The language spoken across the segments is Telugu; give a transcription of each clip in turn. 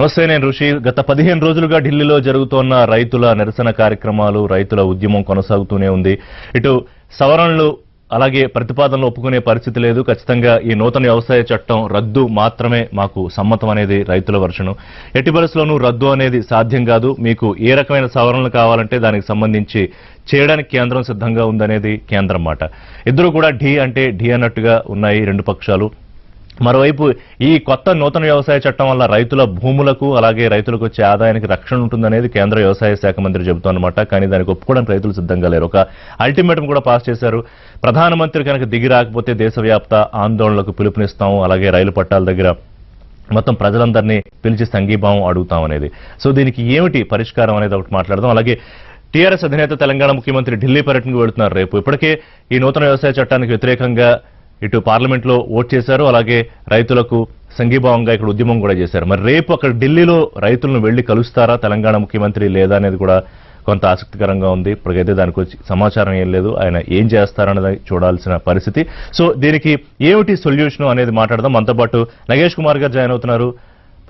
నమస్తే, నేను ఋషి. గత 15 రోజులుగా ఢిల్లీలో జరుగుతోన్న రైతుల నిరసన కార్యక్రమాలు, రైతుల ఉద్యమం కొనసాగుతూనే ఉంది. ఇటు సవరణలు అలాగే ప్రతిపాదనలు ఒప్పుకునే పరిస్థితి లేదు. ఖచ్చితంగా ఈ నూతన వ్యవసాయ చట్టం రద్దు మాత్రమే మాకు సమ్మతం అనేది రైతుల వర్షను. ఎట్టి పరిస్థితుల్లోనూ రద్దు అనేది సాధ్యం కాదు. మీకు ఏ రకమైన సవరణలు కావాలంటే దానికి సంబంధించి చేయడానికి కేంద్రం సిద్ధంగా ఉందనేది కేంద్రం మాట. ఇద్దరు కూడా ఢీ అంటే ఢీ అన్నట్టుగా ఉన్నాయి రెండు పక్షాలు. మరోవైపు ఈ కొత్త నూతన వ్యవసాయ చట్టం వల్ల రైతుల భూములకు అలాగే రైతులకు వచ్చే ఆదాయానికి రక్షణ ఉంటుందనేది కేంద్ర వ్యవసాయ శాఖ మంత్రి చెబుతోన్నమాట. కానీ దానికి ఒప్పుకోవడానికి రైతులు సిద్ధంగా లేరు. ఒక అల్టిమేటం కూడా పాస్ చేశారు. ప్రధానమంత్రి కనుక దిగి రాకపోతే దేశవ్యాప్త ఆందోళనలకు పిలుపునిస్తాం, అలాగే రైలు పట్టాల దగ్గర మొత్తం ప్రజలందరినీ పిలిచి సంఘీభావం అడుగుతామనేది. సో దీనికి ఏమిటి పరిష్కారం అనేది ఒకటి మాట్లాడదాం. అలాగే టీఆర్ఎస్ అధినేత తెలంగాణ ముఖ్యమంత్రి ఢిల్లీ పర్యటనకు వెళుతున్నారు రేపు. ఇప్పటికే ఈ నూతన వ్యవసాయ చట్టానికి వ్యతిరేకంగా ఇటు పార్లమెంట్లో ఓట్ చేశారు, అలాగే రైతులకు సంఘీభావంగా ఇక్కడ ఉద్యమం కూడా చేశారు. మరి రేపు అక్కడ ఢిల్లీలో రైతులను వెళ్లి కలుస్తారా తెలంగాణ ముఖ్యమంత్రి లేదా అనేది కూడా కొంత ఆసక్తికరంగా ఉంది. ఇప్పటికైతే దానికి వచ్చి సమాచారం ఏం లేదు. ఆయన ఏం చేస్తారన్నది చూడాల్సిన పరిస్థితి. సో దీనికి ఏమిటి సొల్యూషన్ అనేది మాట్లాడదాం. మనతో పాటు నగేష్ కుమార్ గారు జాయిన్ అవుతున్నారు,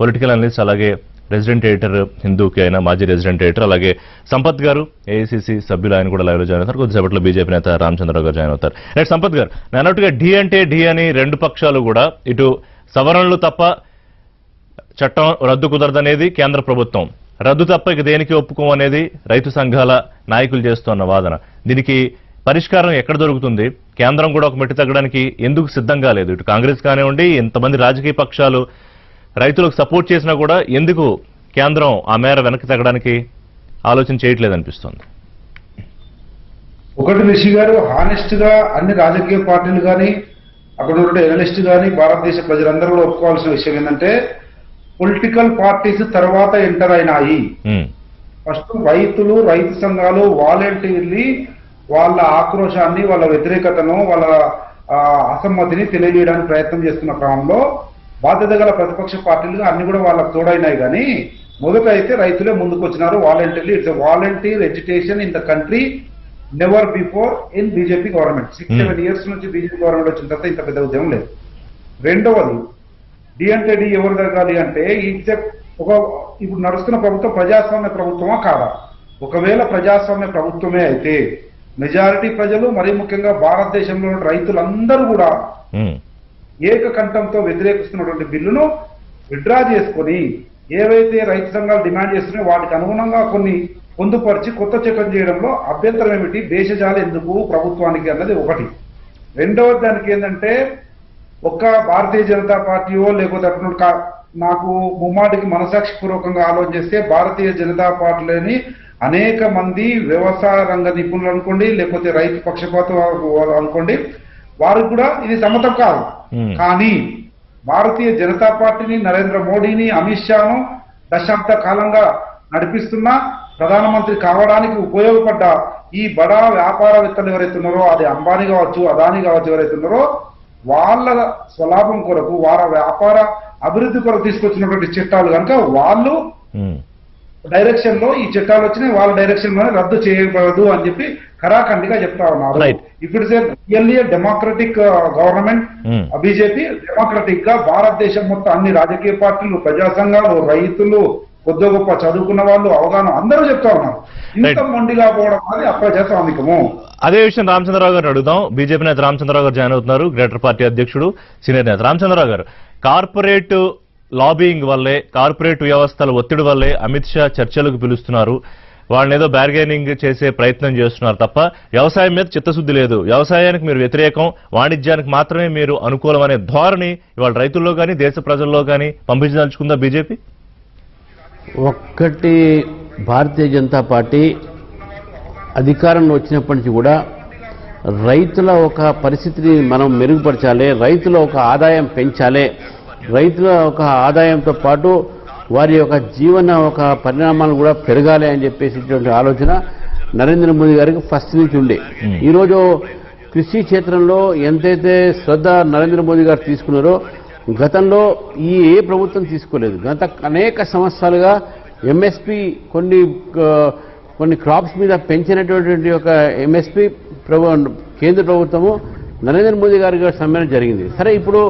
పొలిటికల్ అనలిస్ట్, అలాగే రెసిడెంట్ ఎడిటర్ హిందూకి అయినా మాజీ రెసిడెంట్ ఎడిటర్, అలాగే సంపత్ గారు ఏఐసీసీ సభ్యులు, ఆయన కూడా లైవ్ లో జాయిన్ అవుతారు. కొద్దిసేపట్లో బీజేపీ నేత రామచంద్రరావు గారు జాయిన్ అవుతారు. రైట్ సంపత్ గారు, నేను అన్నట్టుగా ఢీ అంటే ఢీ అని రెండు పక్షాలు కూడా ఇటు సవరణలు తప్ప చట్టం రద్దు కుదరదనేది కేంద్ర ప్రభుత్వం, రద్దు తప్ప ఇక దేనికి ఒప్పుకోం అనేది రైతు సంఘాల నాయకులు చేస్తున్న వాదన. దీనికి పరిష్కారం ఎక్కడ దొరుకుతుంది? కేంద్రం కూడా ఒక మెట్టు తగ్గడానికి ఎందుకు సిద్ధంగా లేదు? ఇటు కాంగ్రెస్ కానివ్వండి, ఇంతమంది రాజకీయ పక్షాలు రైతులకు సపోర్ట్ చేసినా కూడా ఎందుకు కేంద్రం ఆ మేర వెనక్కి తగ్గడానికి ఆలోచన చేయట్లేదు అనిపిస్తుంది? ఒకటి రిషి గారు, హానెస్ట్ గా అన్ని రాజకీయ పార్టీలు కానీ అక్కడ ఉన్న ఎనలిస్ట్ కానీ భారతదేశ ప్రజలందరూ కూడా ఒప్పుకోవాల్సిన విషయం ఏంటంటే, పొలిటికల్ పార్టీస్ తర్వాత ఎంటర్ అయినాయి. ఫస్ట్ రైతులు, రైతు సంఘాలు వాలంటీర్లీ వాళ్ళ ఆక్రోశాన్ని, వాళ్ళ వ్యతిరేకతను, వాళ్ళ అసమ్మతిని తెలియజేయడానికి ప్రయత్నం చేస్తున్న క్రమంలో బాధ్యత గల ప్రతిపక్ష పార్టీలు అన్ని కూడా వాళ్ళకు తోడైనాయి. కానీ మొదట అయితే రైతులే ముందుకు వచ్చినారు. Voluntarily it's volunteer education in the country never before in BJP government. 6-7 years నుంచి బీజేపీ గవర్నమెంట్ వచ్చిన తర్వాత ఇంత పెద్ద ఉద్యమం లేదు. రెండవది, డి అంటే డి ఎవరు జరగాలి అంటే, ఇప్పుడు నడుస్తున్న ప్రభుత్వం ప్రజాస్వామ్య ప్రభుత్వమా కాదా? ఒకవేళ ప్రజాస్వామ్య ప్రభుత్వమే అయితే మెజారిటీ ప్రజలు, మరీ ముఖ్యంగా భారతదేశంలో రైతులందరూ కూడా ఏకకంఠంతో వ్యతిరేకిస్తున్నటువంటి బిల్లును విత్డ్రా చేసుకొని ఏవైతే రైతు సంఘాలు డిమాండ్ చేస్తున్నాయో వాటికి అనుగుణంగా కొన్ని పొందుపరిచి కొత్త చట్టం చేయడంలో అభ్యంతరం ఏమిటి? దేశజాలు ఎందుకు ప్రభుత్వానికి అన్నది ఒకటి. రెండవది దానికి ఏంటంటే, ఒక్క భారతీయ జనతా పార్టీయో లేకపోతే అటు నాకు ముమ్మాటికి మనసాక్షి పూర్వకంగా ఆలోచన చేస్తే భారతీయ జనతా పార్టీలోని అనేక మంది వ్యవసాయ రంగ నిపుణులు అనుకోండి, లేకపోతే రైతు పక్షపాతం అనుకోండి, వారికి కూడా ఇది సమ్మతం కాదు. కానీ భారతీయ జనతా పార్టీని, నరేంద్ర మోడీని, అమిత్ షాను దశాబ్ద కాలంగా నడిపిస్తున్న, ప్రధానమంత్రి కావడానికి ఉపయోగపడ్డ ఈ బడా వ్యాపారవేత్తలు ఎవరైతే ఉన్నారో, అది అంబానీ కావచ్చు, అదానీ కావచ్చు, ఎవరైతే ఉన్నారో వాళ్ళ స్వలాభం కొరకు, వాళ్ళ వ్యాపార అభివృద్ధి కొరకు తీసుకొచ్చినటువంటి చట్టాలు కనుక వాళ్ళు డైరెక్షన్ లో ఈ చట్టాలు వచ్చినాయి, వాళ్ళ డైరెక్షన్ లోనే రద్దు చేయబడదు అని చెప్పి ఖరాఖండిగా చెప్తా ఉన్నారు. ఇప్పుడు really democratic government BJP democratic గా భారతదేశం మొత్తం అన్ని రాజకీయ పార్టీలు, ప్రజా సంఘాలు, రైతులు, కొద్ది గొప్ప చదువుకున్న వాళ్ళు, అవగాహన అందరూ చెప్తా ఉన్నారు. ఇంత మొండిగా పోవడం అనేది అప్రజాస్వామికము. అదే విషయం రామచంద్రరావు గారు అడుగుదాం. బీజేపీ నేత రామచంద్రరావు గారు జాయిన్ అవుతున్నారు, గ్రేటర్ పార్టీ అధ్యక్షుడు, సీనియర్ నేత. రామచంద్రరావు గారు, కార్పొరేట్ లాబింగ్ వల్లే, కార్పొరేట్ వ్యవస్థల ఒత్తిడి వల్లే అమిత్ షా చర్చలకు పిలుస్తున్నారు, వాళ్ళని ఏదో బార్గెనింగ్ చేసే ప్రయత్నం చేస్తున్నారు తప్ప వ్యవసాయం మీద చిత్తశుద్ధి లేదు, వ్యవసాయానికి మీరు వ్యతిరేకం, వాణిజ్యానికి మాత్రమే మీరు అనుకూలం అనే ధోరణి ఇవాళ రైతుల్లో కానీ దేశ ప్రజల్లో కానీ పంపించదలుచుకుందా బీజేపీ? ఒక్కటి, భారతీయ జనతా పార్టీ అధికారంలో వచ్చినప్పటి నుంచి కూడా రైతుల ఒక పరిస్థితిని మనం మెరుగుపరచాలి, రైతుల ఒక ఆదాయం పెంచాలి, రైతుల ఒక ఆదాయంతో పాటు వారి యొక్క జీవన ఒక పరిణామాలు కూడా పెరగాలి అని చెప్పేసినటువంటి ఆలోచన నరేంద్ర మోదీ గారికి ఫస్ట్ నుంచి ఉండే. ఈరోజు కృషి క్షేత్రంలో ఎంతైతే శ్రద్ధ నరేంద్ర మోదీ గారు తీసుకున్నారో గతంలో ఏ ప్రభుత్వం తీసుకోలేదు. గత అనేక సంవత్సరాలుగా ఎంఎస్పి కొన్ని క్రాప్స్ మీద పెంచినటువంటి ఒక ఎంఎస్పి కేంద్ర ప్రభుత్వము నరేంద్ర మోదీ గారి సమ్మెనం జరిగింది. సరే, ఇప్పుడు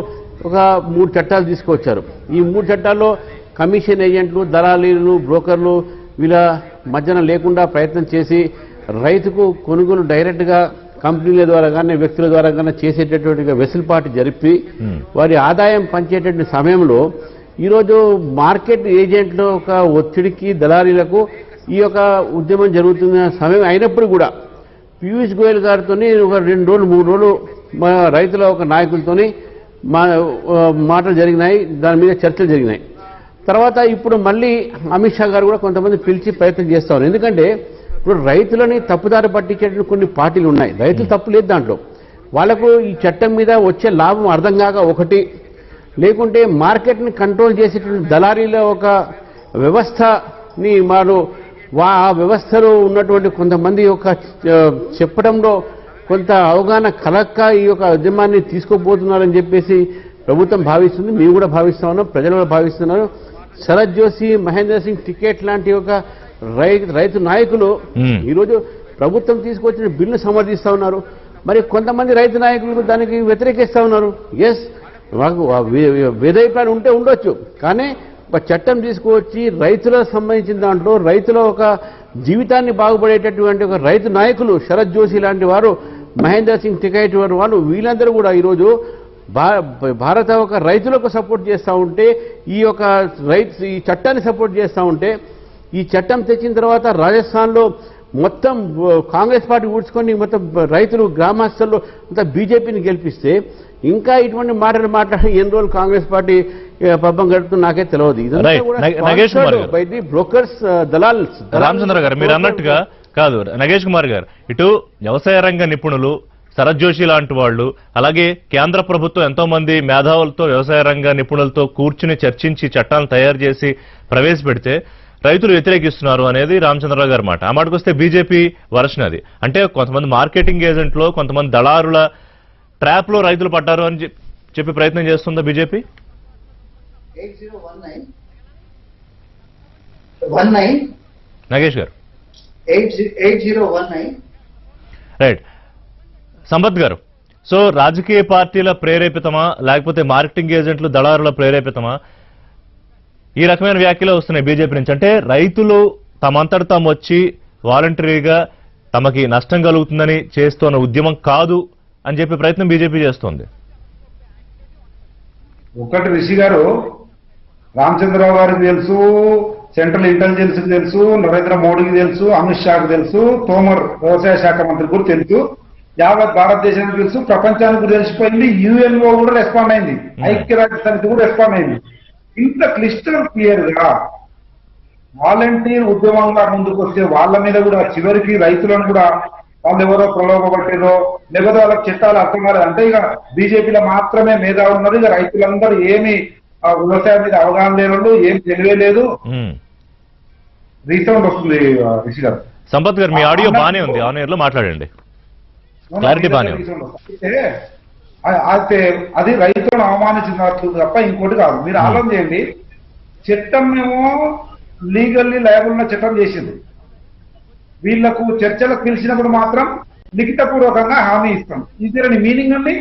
ఒక 3 చట్టాలు తీసుకొచ్చారు. ఈ 3 చట్టాల్లో కమిషన్ ఏజెంట్లు, దళాలీలు, బ్రోకర్లు వీళ్ళ మధ్యన లేకుండా ప్రయత్నం చేసి రైతుకు కొనుగోలు డైరెక్ట్గా కంపెనీల ద్వారా కానీ వ్యక్తుల ద్వారా కానీ చేసేటటువంటి వెసులుబాటు జరిపి వారి ఆదాయం పంచేటటువంటి సమయంలో ఈరోజు మార్కెట్ ఏజెంట్ల ఒక ఒత్తిడికి, దళారీలకు ఈ యొక్క ఉద్యమం జరుగుతున్న సమయం అయినప్పుడు కూడా పీయూష్ గోయల్ గారితో ఒక 2 రోజులు 3 రోజులు మా రైతుల ఒక నాయకులతోని మాటలు జరిగినాయి, దాని మీద చర్చలు జరిగినాయి. తర్వాత ఇప్పుడు మళ్ళీ అమిత్ షా గారు కూడా కొంతమంది పిలిచి ప్రయత్నం చేస్తా ఉన్నారు. ఎందుకంటే ఇప్పుడు రైతులని తప్పుదారి పట్టించేటువంటి కొన్ని పార్టీలు ఉన్నాయి. రైతులు తప్పు లేదు దాంట్లో. వాళ్లకు ఈ చట్టం మీద వచ్చే లాభం అర్థం కాక ఒకటి, లేకుంటే మార్కెట్ని కంట్రోల్ చేసేటువంటి దళారీల ఒక వ్యవస్థని వారు ఆ వ్యవస్థలో ఉన్నటువంటి కొంతమంది యొక్క చెప్పడంలో కొంత అవగాహన కలక్క ఈ యొక్క ఉద్యమాన్ని తీసుకోబోతున్నారని చెప్పేసి ప్రభుత్వం భావిస్తుంది. మేము కూడా భావిస్తా ఉన్నాం, ప్రజలు కూడా భావిస్తున్నారు. శరత్ జోషి, మహేందర్ సింగ్ టికెట్ లాంటి ఒక రైతు నాయకులు ఈరోజు ప్రభుత్వం తీసుకొచ్చిన బిల్లు సమర్థిస్తా ఉన్నారు. మరి కొంతమంది రైతు నాయకులు దానికి వ్యతిరేకిస్తా ఉన్నారు. ఎస్, మాకు భేదాభిప్రాయాలు ఉంటే ఉండొచ్చు, కానీ ఒక చట్టం తీసుకువచ్చి రైతులకు సంబంధించిన దాంట్లో రైతుల ఒక జీవితాన్ని బాగుపడేటటువంటి ఒక రైతు నాయకులు శరత్ జోషి లాంటి వారు, మహేందర్ సింగ్ టికెట్ వారు వీళ్ళందరూ కూడా ఈరోజు భారత ఒక రైతులకు సపోర్ట్ చేస్తూ ఉంటే, ఈ చట్టాన్ని సపోర్ట్ చేస్తూ ఉంటే, ఈ చట్టం తెచ్చిన తర్వాత రాజస్థాన్లో మొత్తం కాంగ్రెస్ పార్టీ ఊడ్చుకొని మొత్తం రైతులు గ్రామస్తుల్లో అంతా బీజేపీని గెలిపిస్తే ఇంకా ఇటువంటి మాటలు మాట్లాడి ఎన్ని రోజులు కాంగ్రెస్ పార్టీ పబ్బం గడుపుతుంది నాకే తెలియదు. బై ది బ్రోకర్స్, దళాల్స్. రామచంద్ర గారు మీరు అన్నట్టుగా కాదు, నగేష్ కుమార్ గారు, ఇటు వ్యవసాయ రంగ నిపుణులు శరత్ జోషి లాంటి వాళ్ళు, అలాగే కేంద్ర ప్రభుత్వం ఎంతో మంది మేధావులతో, వ్యవసాయ రంగ నిపుణులతో కూర్చుని చర్చించి చట్టాలను తయారు చేసి ప్రవేశపెడితే రైతులు వ్యతిరేకిస్తున్నారు అనేది రామచంద్రరావు గారి మాట. ఆ మాటకు వస్తే బీజేపీ వర్షన్ అది. అంటే కొంతమంది మార్కెటింగ్ ఏజెంట్లో, కొంతమంది దళారుల ట్రాప్ లో రైతులు పడ్డారు అని చెప్పి ప్రయత్నం చేస్తుందా బీజేపీ? 8019 నగేష్ గారు 8019 రైట్. సంపత్ గారు, సో రాజకీయ పార్టీల ప్రేరేపితమా లేకపోతే మార్కెటింగ్ ఏజెంట్లు, దళారుల ప్రేరేపితమా ఈ రకమైన వ్యాఖ్యలు వస్తున్నాయి బీజేపీ నుంచి? అంటే రైతులు తమంతట తాము వచ్చి వాలంటరీగా తమకి నష్టం కలుగుతుందని చేస్తున్న ఉద్యమం కాదు అని చెప్పి ప్రయత్నం బీజేపీ చేస్తోంది. ఒకటి రిషి గారు, రామచంద్రరావు గారికి తెలుసు, సెంట్రల్ ఇంటెలిజెన్స్ కి తెలుసు, నరేంద్ర మోడీకి తెలుసు, అమిత్ షాకి తెలుసు, తోమర్ వ్యవసాయ శాఖ మంత్రి కూడా తెలుసు, యావత్ భారతదేశానికి తెలుసు, ప్రపంచానికి తెలిసిపోయింది. యుఎన్ఓ కూడా రెస్పాండ్ అయింది, ఐక్యరాజ్య సమితి కూడా రెస్పాండ్ అయింది. ఇంత క్లిస్టర్ క్లియర్ గా వాలంటీర్ ఉద్యమంగా ముందుకు వస్తే వాళ్ళ మీద కూడా చివరికి రైతులను కూడా వాళ్ళు ఎవరో ప్రలోభపట్టారో లేకపోతే వాళ్ళకి చట్టాలు అర్థం కాలేదు అంటే ఇక బీజేపీలో మాత్రమే మేధావులు ఉన్నారు. ఇక రైతులందరూ ఏమి వ్యవసాయం మీద అవగాహన లేని ఏం తెలియలేదు. రీసౌండ్ వస్తుంది రిషి గారు. సంపత్ గారు, మీ ఆడియో బానే ఉంది, ఆన్ ఎయిర్ లో మాట్లాడండి, క్లారిటీ బానే ఉంది. అయితే అది రైతులను అవమానించినట్టు తప్ప ఇంకోటి కాదు. మీరు ఆలోచన చేయండి, చట్టం మేము లీగల్లీ లయబుల్ ఉన్న చట్టం చేసింది. వీళ్లకు చర్చలకు పిలిచినప్పుడు మాత్రం లిఖితపూర్వకంగా హామీ ఇస్తాం. ఇదే మీనింగ్ అండి.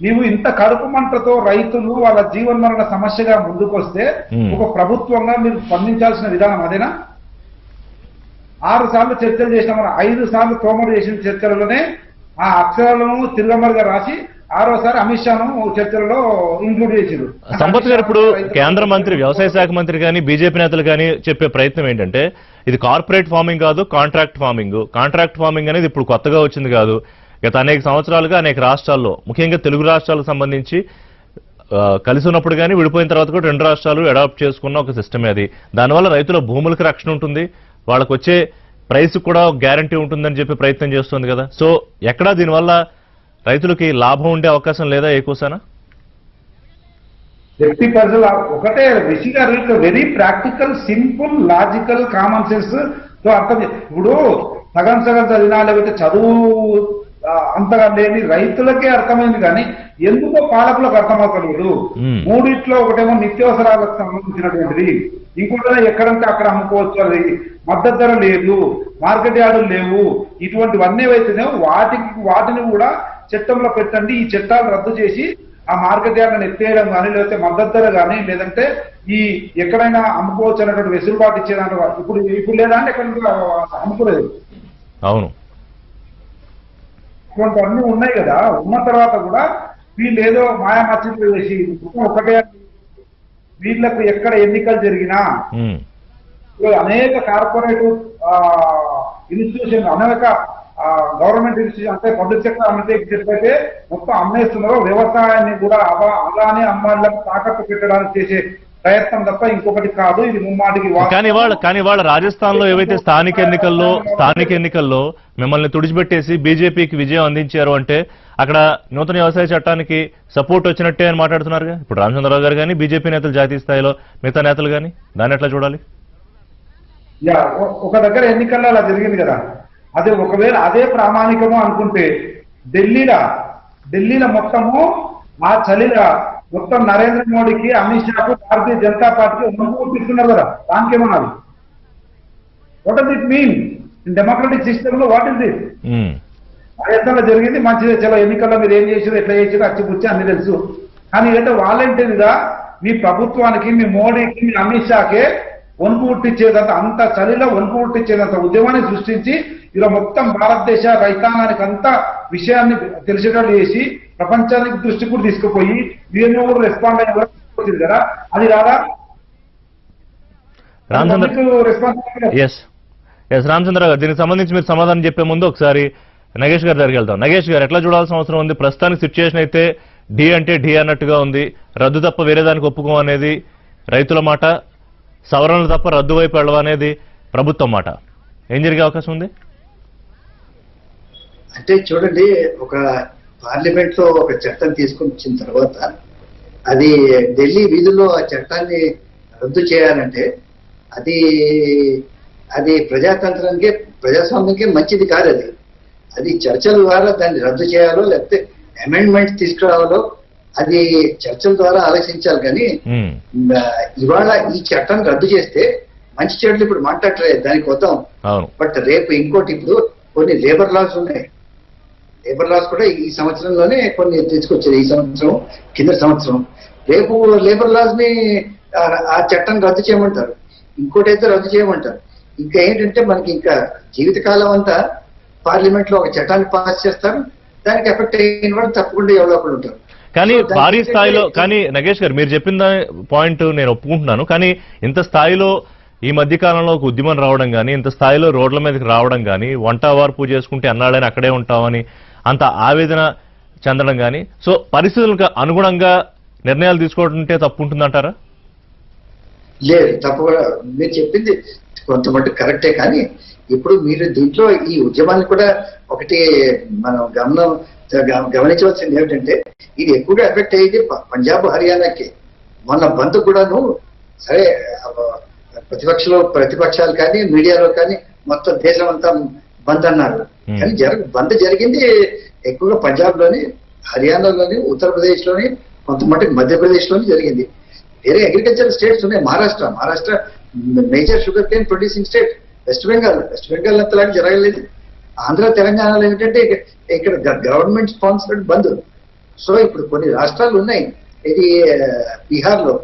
నీవు ఇంత కడుపు మంటతో రైతులు వాళ్ళ జీవన్మరణ సమస్యగా ముందుకొస్తే ఒక ప్రభుత్వంగా మీరు స్పందించాల్సిన విధానం అదేనా? 6 సార్లు చర్చలు చేసినామని 5 సార్లు తోమరు చేసిన చర్చలలోనే ఆ అక్షరాలను తిరుగమరుగా రాసి 6వసారి అమిత్ షాను చర్చలలో ఇంక్లూడ్ చేశారు. సంపత్ గారు, ఇప్పుడు కేంద్ర మంత్రి, వ్యవసాయ శాఖ మంత్రి కానీ బీజేపీ నేతలు కానీ చెప్పే ప్రయత్నం ఏంటంటే ఇది కార్పొరేట్ ఫార్మింగ్ కాదు, కాంట్రాక్ట్ ఫార్మింగ్. కాంట్రాక్ట్ ఫార్మింగ్ అనేది ఇప్పుడు కొత్తగా వచ్చింది కాదు. గత అనేక సంవత్సరాలుగా అనేక రాష్ట్రాల్లో, ముఖ్యంగా తెలుగు రాష్ట్రాలకు సంబంధించి కలిసి ఉన్నప్పుడు కానీ విడిపోయిన తర్వాత కూడా 2 రాష్ట్రాలు అడాప్ట్ చేసుకున్న ఒక సిస్టమే అది. దానివల్ల రైతుల భూములకు రక్షణ ఉంటుంది, వాళ్ళకు వచ్చే ప్రైస్ కూడా గ్యారంటీ ఉంటుందని చెప్పి ప్రయత్నం చేస్తుంది కదా. సో ఎక్కడా దీనివల్ల రైతులకి లాభం ఉండే అవకాశం లేదా ఎక్కువసానా? 50% ఒకటే రిషి గారు, very practical, simple, logical, common sense తో అర్థం. ఇప్పుడు సగం చదివినా లేకపోతే చదువు అంతగా లేని రైతులకే అర్థమైంది, కానీ ఎందుకో పాలకులకు అర్థమవుతలేదు. మూడిట్లో ఒకటేమో నిత్యావసరాలకు సంబంధించినటువంటిది, ఇంకోటేమో ఎక్కడంటే అక్కడ అమ్ముకోవచ్చు, అది మద్దతు ధర లేదు, మార్కెట్ యార్డులు లేవు. ఇటువంటివన్నీ అయితేనే వాటిని కూడా చట్టంలో పెట్టండి, ఈ చట్టాలు రద్దు చేసి ఆ మార్కెట్ యార్డ్ని ఎత్తేయడం కానీ లేకపోతే మద్దతు ధర కానీ లేదంటే ఈ ఎక్కడైనా అమ్ముకోవచ్చు అనేటువంటి వెసులుబాటు ఇచ్చేదాంట్లో ఇప్పుడు లేదా అంటే ఎక్కడ అమ్ముకోలేదు. అవును, ఇటువంటి అన్ని ఉన్నాయి కదా. ఉన్న తర్వాత కూడా వీళ్ళు ఏదో మాయా మచ్చలు వేసి ఒకటే వీళ్ళకు ఎక్కడ ఎన్నికలు జరిగినా అనేక కార్పొరేట్ ఇన్స్టిట్యూషన్ అనేక గవర్నమెంట్ ఇన్స్టిట్యూషన్ అంటే పబ్లిక్ సెక్టర్ అండర్టేకింగ్ అయితే మొత్తం అమ్మేస్తున్నారు. వ్యవసాయాన్ని కూడా అలానే అమ్మాయిలకు తాకట్టు పెట్టడానికి చేసే ప్రయత్నం తప్ప ఇంకొకటి కాదు. ఇది ముమ్మాటికి కానీ వాళ్ళ రాజస్థాన్ లో ఏవైతే స్థానిక ఎన్నికల్లో మిమ్మల్ని తుడిచిపెట్టేసి బీజేపీకి విజయం అందించారు అంటే అక్కడ నూతన వ్యవసాయ చట్టానికి సపోర్ట్ వచ్చినట్టే అని మాట్లాడుతున్నారుగా ఇప్పుడు రామచంద్రరావు గారు కానీ బీజేపీ నేతలు జాతీయ స్థాయిలో మిగతా నేతలు కానీ. దాన్ని ఎట్లా చూడాలి? ఒక దగ్గర ఎన్నికల్లో అలా జరిగింది కదా. అదే ఒకవేళ అదే ప్రామాణికము అనుకుంటే ఢిల్లీలో మొత్తము ఆ చలిగా మొత్తం నరేంద్ర మోడీకి, అమిత్ షాకు, భారతీయ జనతా పార్టీకి ఒప్పుకుంటున్నారు కదా. దానికి ఏమన్నారు? What does it mean in democratic system లో? What is this? రాజస్థాన్లో జరిగింది మంచిదే, చలో ఎన్నికల్లో మీరు ఏం చేసారు, ఎట్లా చేసారు, అచ్చిపుచ్చి అన్ని తెలుసు. కానీ ఏంటంటే వాలంటీర్గా మీ ప్రభుత్వానికి, మీ మోడీకి, మీ అమిత్ షాకే వణుకు పుట్టించేదంత, అంత చలిలో వణుకు పుట్టించేదంత ఉద్యమాన్ని సృష్టించి ఇలా మొత్తం భారతదేశ రైతాంగానికి అంతా విషయాన్ని తెలిసేటట్టు చేసి ప్రపంచానికి దృష్టి కూడా తీసుకుపోయి యుఎన్ఓ రెస్పాండ్ అయిన కదా. అది రాదా రామచంద్ర గారు? దీనికి సంబంధించి మీరు సమాధానం చెప్పే ముందు ఒకసారి నగేష్ గారి దగ్గరికి వెళ్తాం. నగేష్ గారు, ఎట్లా చూడాల్సిన అవసరం ఉంది? ప్రస్తుతానికి సిచ్యుయేషన్ అయితే డి అంటే డి అన్నట్టుగా ఉంది. రద్దు తప్ప వేరే దానికి ఒప్పుకోం అనేది రైతుల మాట, సవరణలు తప్ప రద్దు వైపు వెళ్ళడం అనేది ప్రభుత్వం మాట. ఏం జరిగే అవకాశం ఉంది? అంటే చూడండి, ఒక పార్లమెంట్ లో ఒక చట్టం తీసుకొని వచ్చిన తర్వాత అది ఢిల్లీ వీధుల్లో ఆ చట్టాన్ని రద్దు చేయాలంటే అది ప్రజాతంత్రానికి, ప్రజాస్వామ్యానికి మంచిది కాదు. అది చర్చల ద్వారా దాన్ని రద్దు చేయాలో లేకపోతే అమెండ్మెంట్స్ తీసుకురావాలో అది చర్చల ద్వారా ఆలోచించాలి. కానీ ఇవాళ ఈ చట్టం రద్దు చేస్తే మంచి చెడులు ఇప్పుడు మాట్లాడలేదు, దానికి వద్దాం. బట్ రేపు ఇంకోటి, ఇప్పుడు కొన్ని లేబర్ లాస్ ఉన్నాయి. లేబర్ లాస్ కూడా ఈ సంవత్సరంలోనే కొన్ని తీసుకొచ్చారు, ఈ సంవత్సరం, కింద సంవత్సరం. రేపు లేబర్ లాస్ ని ఆ చట్టం రద్దు చేయమంటారు, ఇంకోటి అయితే రద్దు చేయమంటారు. ఇంకా ఏంటంటే మనకి ఇంకా జీవితకాలం అంతా పార్లమెంట్ లో ఒక చట్టాన్ని పాస్ చేస్తారు, దానికి ఎఫెక్ట్ అయిన వాడు తప్పకుండా ఎవరో ఒకరు ఉంటారు. కానీ భారీ స్థాయిలో, కానీ నగేష్ గారు మీరు చెప్పిన పాయింట్ నేను ఒప్పుకుంటున్నాను. కానీ ఇంత స్థాయిలో ఈ మధ్య కాలంలో ఒక ఉద్యమం రావడం కానీ, ఇంత స్థాయిలో రోడ్ల మీదకి రావడం కానీ, వంట వార్పు చేసుకుంటే అన్నాడని అక్కడే ఉంటామని అంత ఆవేదన చెందడం కానీ, సో పరిస్థితులకు అనుగుణంగా నిర్ణయాలు తీసుకోవడంటే తప్పు ఉంటుందంటారా? లేదు, తప్పు కూడా. మీరు చెప్పింది కొంతమట్టు కరెక్టే. కానీ ఇప్పుడు మీరు దీంట్లో ఈ ఉద్యమాన్ని కూడా ఒకటి మనం గమనించవలసింది ఏమిటంటే, ఇది ఎక్కువగా ఎఫెక్ట్ అయ్యేది పంజాబ్, హర్యానాకి. మొన్న బంద్ కూడాను సరే ప్రతిపక్షాలు కానీ మీడియాలో కానీ మొత్తం దేశం అంతా బంద్ అన్నారు. కానీ బంద్ జరిగింది ఎక్కువగా పంజాబ్ లోని, హర్యానాలోని, ఉత్తరప్రదేశ్ లోని, కొంతమట్టుకు మధ్యప్రదేశ్ లోని జరిగింది. వేరే అగ్రికల్చర్ స్టేట్స్ ఉన్నాయి. Maharashtra major sugar cane producing state. West Bengal అంతలాగా జరగలేదు. ఆంధ్ర, తెలంగాణలో ఏంటంటే ఇక్కడ గవర్నమెంట్ స్పాన్సర్డ్ బంద్. సో ఇప్పుడు కొన్ని రాష్ట్రాలు ఉన్నాయి. ఇది బీహార్లో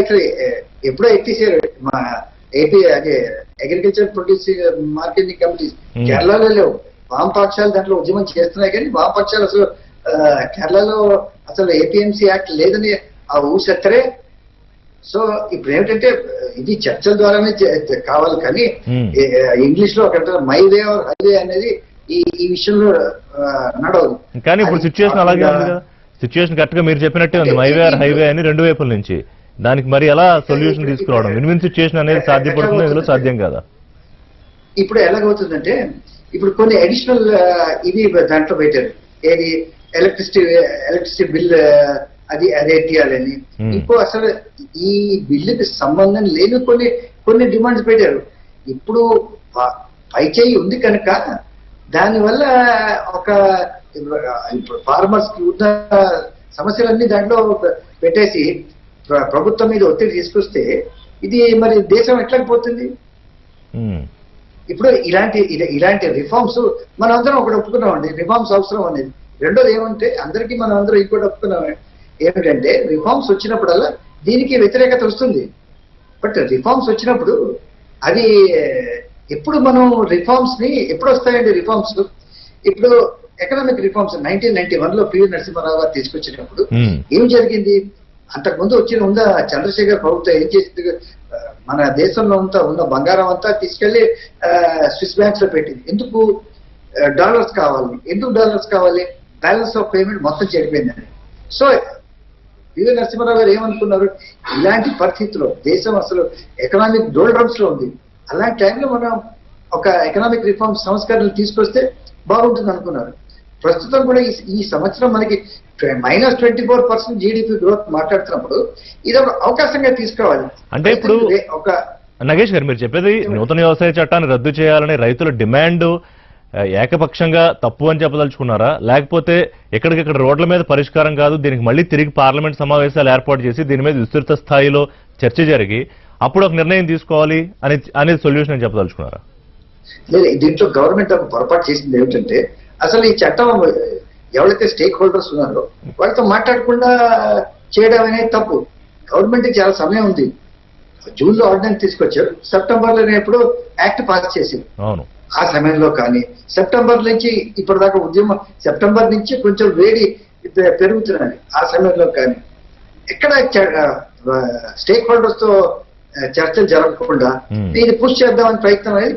ఇక్కడ ఎప్పుడో ఎక్కిసారు మా ఏపీ అదే అగ్రికల్చర్ ప్రొడ్యూసింగ్ మార్కెటింగ్ కమిటీస్. కేరళలో లేవు. వామపక్షాలు దాంట్లో ఉద్యమం చేస్తున్నాయి, కానీ వామపక్షాలు అసలు కేరళలో అసలు ఏపీఎంసీ యాక్ట్ లేదని ఆ ఊసెత్తరే. సో ఇప్పుడు ఏమిటంటే ఇది చర్చల ద్వారానే కావాలి. కానీ ఇంగ్లీష్ లో ఒక మై వే ఆర్ హైవే అనేది ఈ విషయంలో నడవదు. కానీ ఇప్పుడు సిచ్యువేషన్ అలాగే ఉంది కదా. సిచ్యువేషన్ కరెక్ట్ గా మీరు చెప్పినట్టే ఉంది, మై వే ఆర్ హైవే అని రెండు వైపుల నుంచి. దానికి మరి ఎలా సొల్యూషన్ తీసుకురావడం? విన్-విన్ సిచ్యువేషన్ అనేది సాధ్యపడుతుంది, ఇందులో సాధ్యం కదా. ఇప్పుడు ఎలాగవుతుందంటే, ఇప్పుడు కొన్ని అడిషనల్ ఇవి దాంట్లో పెట్టారు. ఏది ఎలక్ట్రిసిటీ బిల్ అది ఎత్తియాలని. ఇంకో అసలు ఈ బిల్లుకి సంబంధం లేని కొన్ని డిమాండ్స్ పెట్టారు. ఇప్పుడు పైచేయి ఉంది కనుక దానివల్ల ఒక ఫార్మర్స్ కి ఉన్న సమస్యలన్నీ దాంట్లో పెట్టేసి ప్రభుత్వం మీద ఒత్తిడి తీసుకొస్తే ఇది మరి దేశం ఎట్లా పోతుంది? ఇప్పుడు ఇలాంటి రిఫార్మ్స్ మనం అందరం ఒకటి ఒప్పుకున్నామండి, రిఫార్మ్స్ అవసరం అనేది. రెండోది ఏమంటే అందరికీ మనం అందరం ఇంకోటి ఒప్పుకున్నామే, ఏమిటంటే రిఫార్మ్స్ వచ్చినప్పుడల్లా దీనికి వ్యతిరేకత వస్తుంది. బట్ రిఫార్మ్స్ వచ్చినప్పుడు అది ఎప్పుడు మనం రిఫార్మ్స్ ని ఎప్పుడు వస్తాయండి రిఫార్మ్స్? ఇప్పుడు ఎకనామిక్ రిఫార్మ్స్ 1991లో పివి నరసింహారావు గారు తీసుకొచ్చినప్పుడు ఏం జరిగింది? అంతకుముందు ఉందా చంద్రశేఖర్ ప్రభుత్వం ఏం చేసింది? మన దేశంలో అంతా ఉన్న బంగారం అంతా తీసుకెళ్లి స్విస్ బ్యాంక్స్ లో పెట్టింది. ఎందుకు? డాలర్స్ కావాలి. ఎందుకు డాలర్స్ కావాలి? బ్యాలెన్స్ ఆఫ్ పేమెంట్ మొత్తం చెడిపోయిందని. సో పివి నరసింహారావు గారు ఏమనుకున్నారు? ఇలాంటి పరిస్థితుల్లో దేశం అసలు ఎకనామిక్ డోల్డ్రమ్స్ లో ఉంది. అలాంటి టైంలో మనం ఒక ఎకనామిక్ రిఫార్మ్ సంస్కరణలు తీసుకొస్తే బాగుంటుంది అనుకున్నారు. ప్రస్తుతం కూడా ఈ సంవత్సరం మనకి -24% జీడిపి గ్రోత్ మాట్లాడుతున్నప్పుడు ఇది ఒక అవకాశంగా తీసుకోవాలి. అంటే ఇప్పుడు ఒక నగేష్ గారు మీరు చెప్పేది నూతన వ్యవసాయ చట్టాన్ని రద్దు చేయాలని రైతుల డిమాండ్ ఏకపక్షంగా తప్పు అని చెప్పదలుచుకున్నారా, లేకపోతే ఎక్కడికెక్కడ రోడ్ల మీద పరిష్కారం కాదు, దీనికి మళ్ళీ తిరిగి పార్లమెంట్ సమావేశాలు ఏర్పాటు చేసి దీని మీద విస్తృత స్థాయిలో చర్చ జరిగి అప్పుడు ఒక నిర్ణయం తీసుకోవాలి అనేది సొల్యూషన్ అని చెప్పదలుచుకున్నారా? లేదు, దీంట్లో గవర్నమెంట్ పొరపాటు చేసింది ఏమిటంటే అసలు ఈ చట్టం ఎవరైతే స్టేక్ హోల్డర్స్ ఉన్నారో వాళ్ళతో మాట్లాడకుండా చేయడం అనేది తప్పు. గవర్నమెంట్ కి చాలా సమయం ఉంది. జూన్ లో ఆర్డినెన్స్ తీసుకొచ్చారు, సెప్టెంబర్ లో ఎప్పుడు యాక్ట్ పాస్ చేసింది. అవును, ఆ సమయంలో కానీ సెప్టెంబర్ నుంచి ఇప్పటిదాకా ఉద్యమం, సెప్టెంబర్ నుంచి కొంచెం వేడి పెరుగుతున్నది. ఆ సమయంలో కానీ ఎక్కడ స్టేక్ హోల్డర్స్ తో చర్చలు జరగకుండా దీన్ని పుష్ చేద్దామని ప్రయత్నం అనేది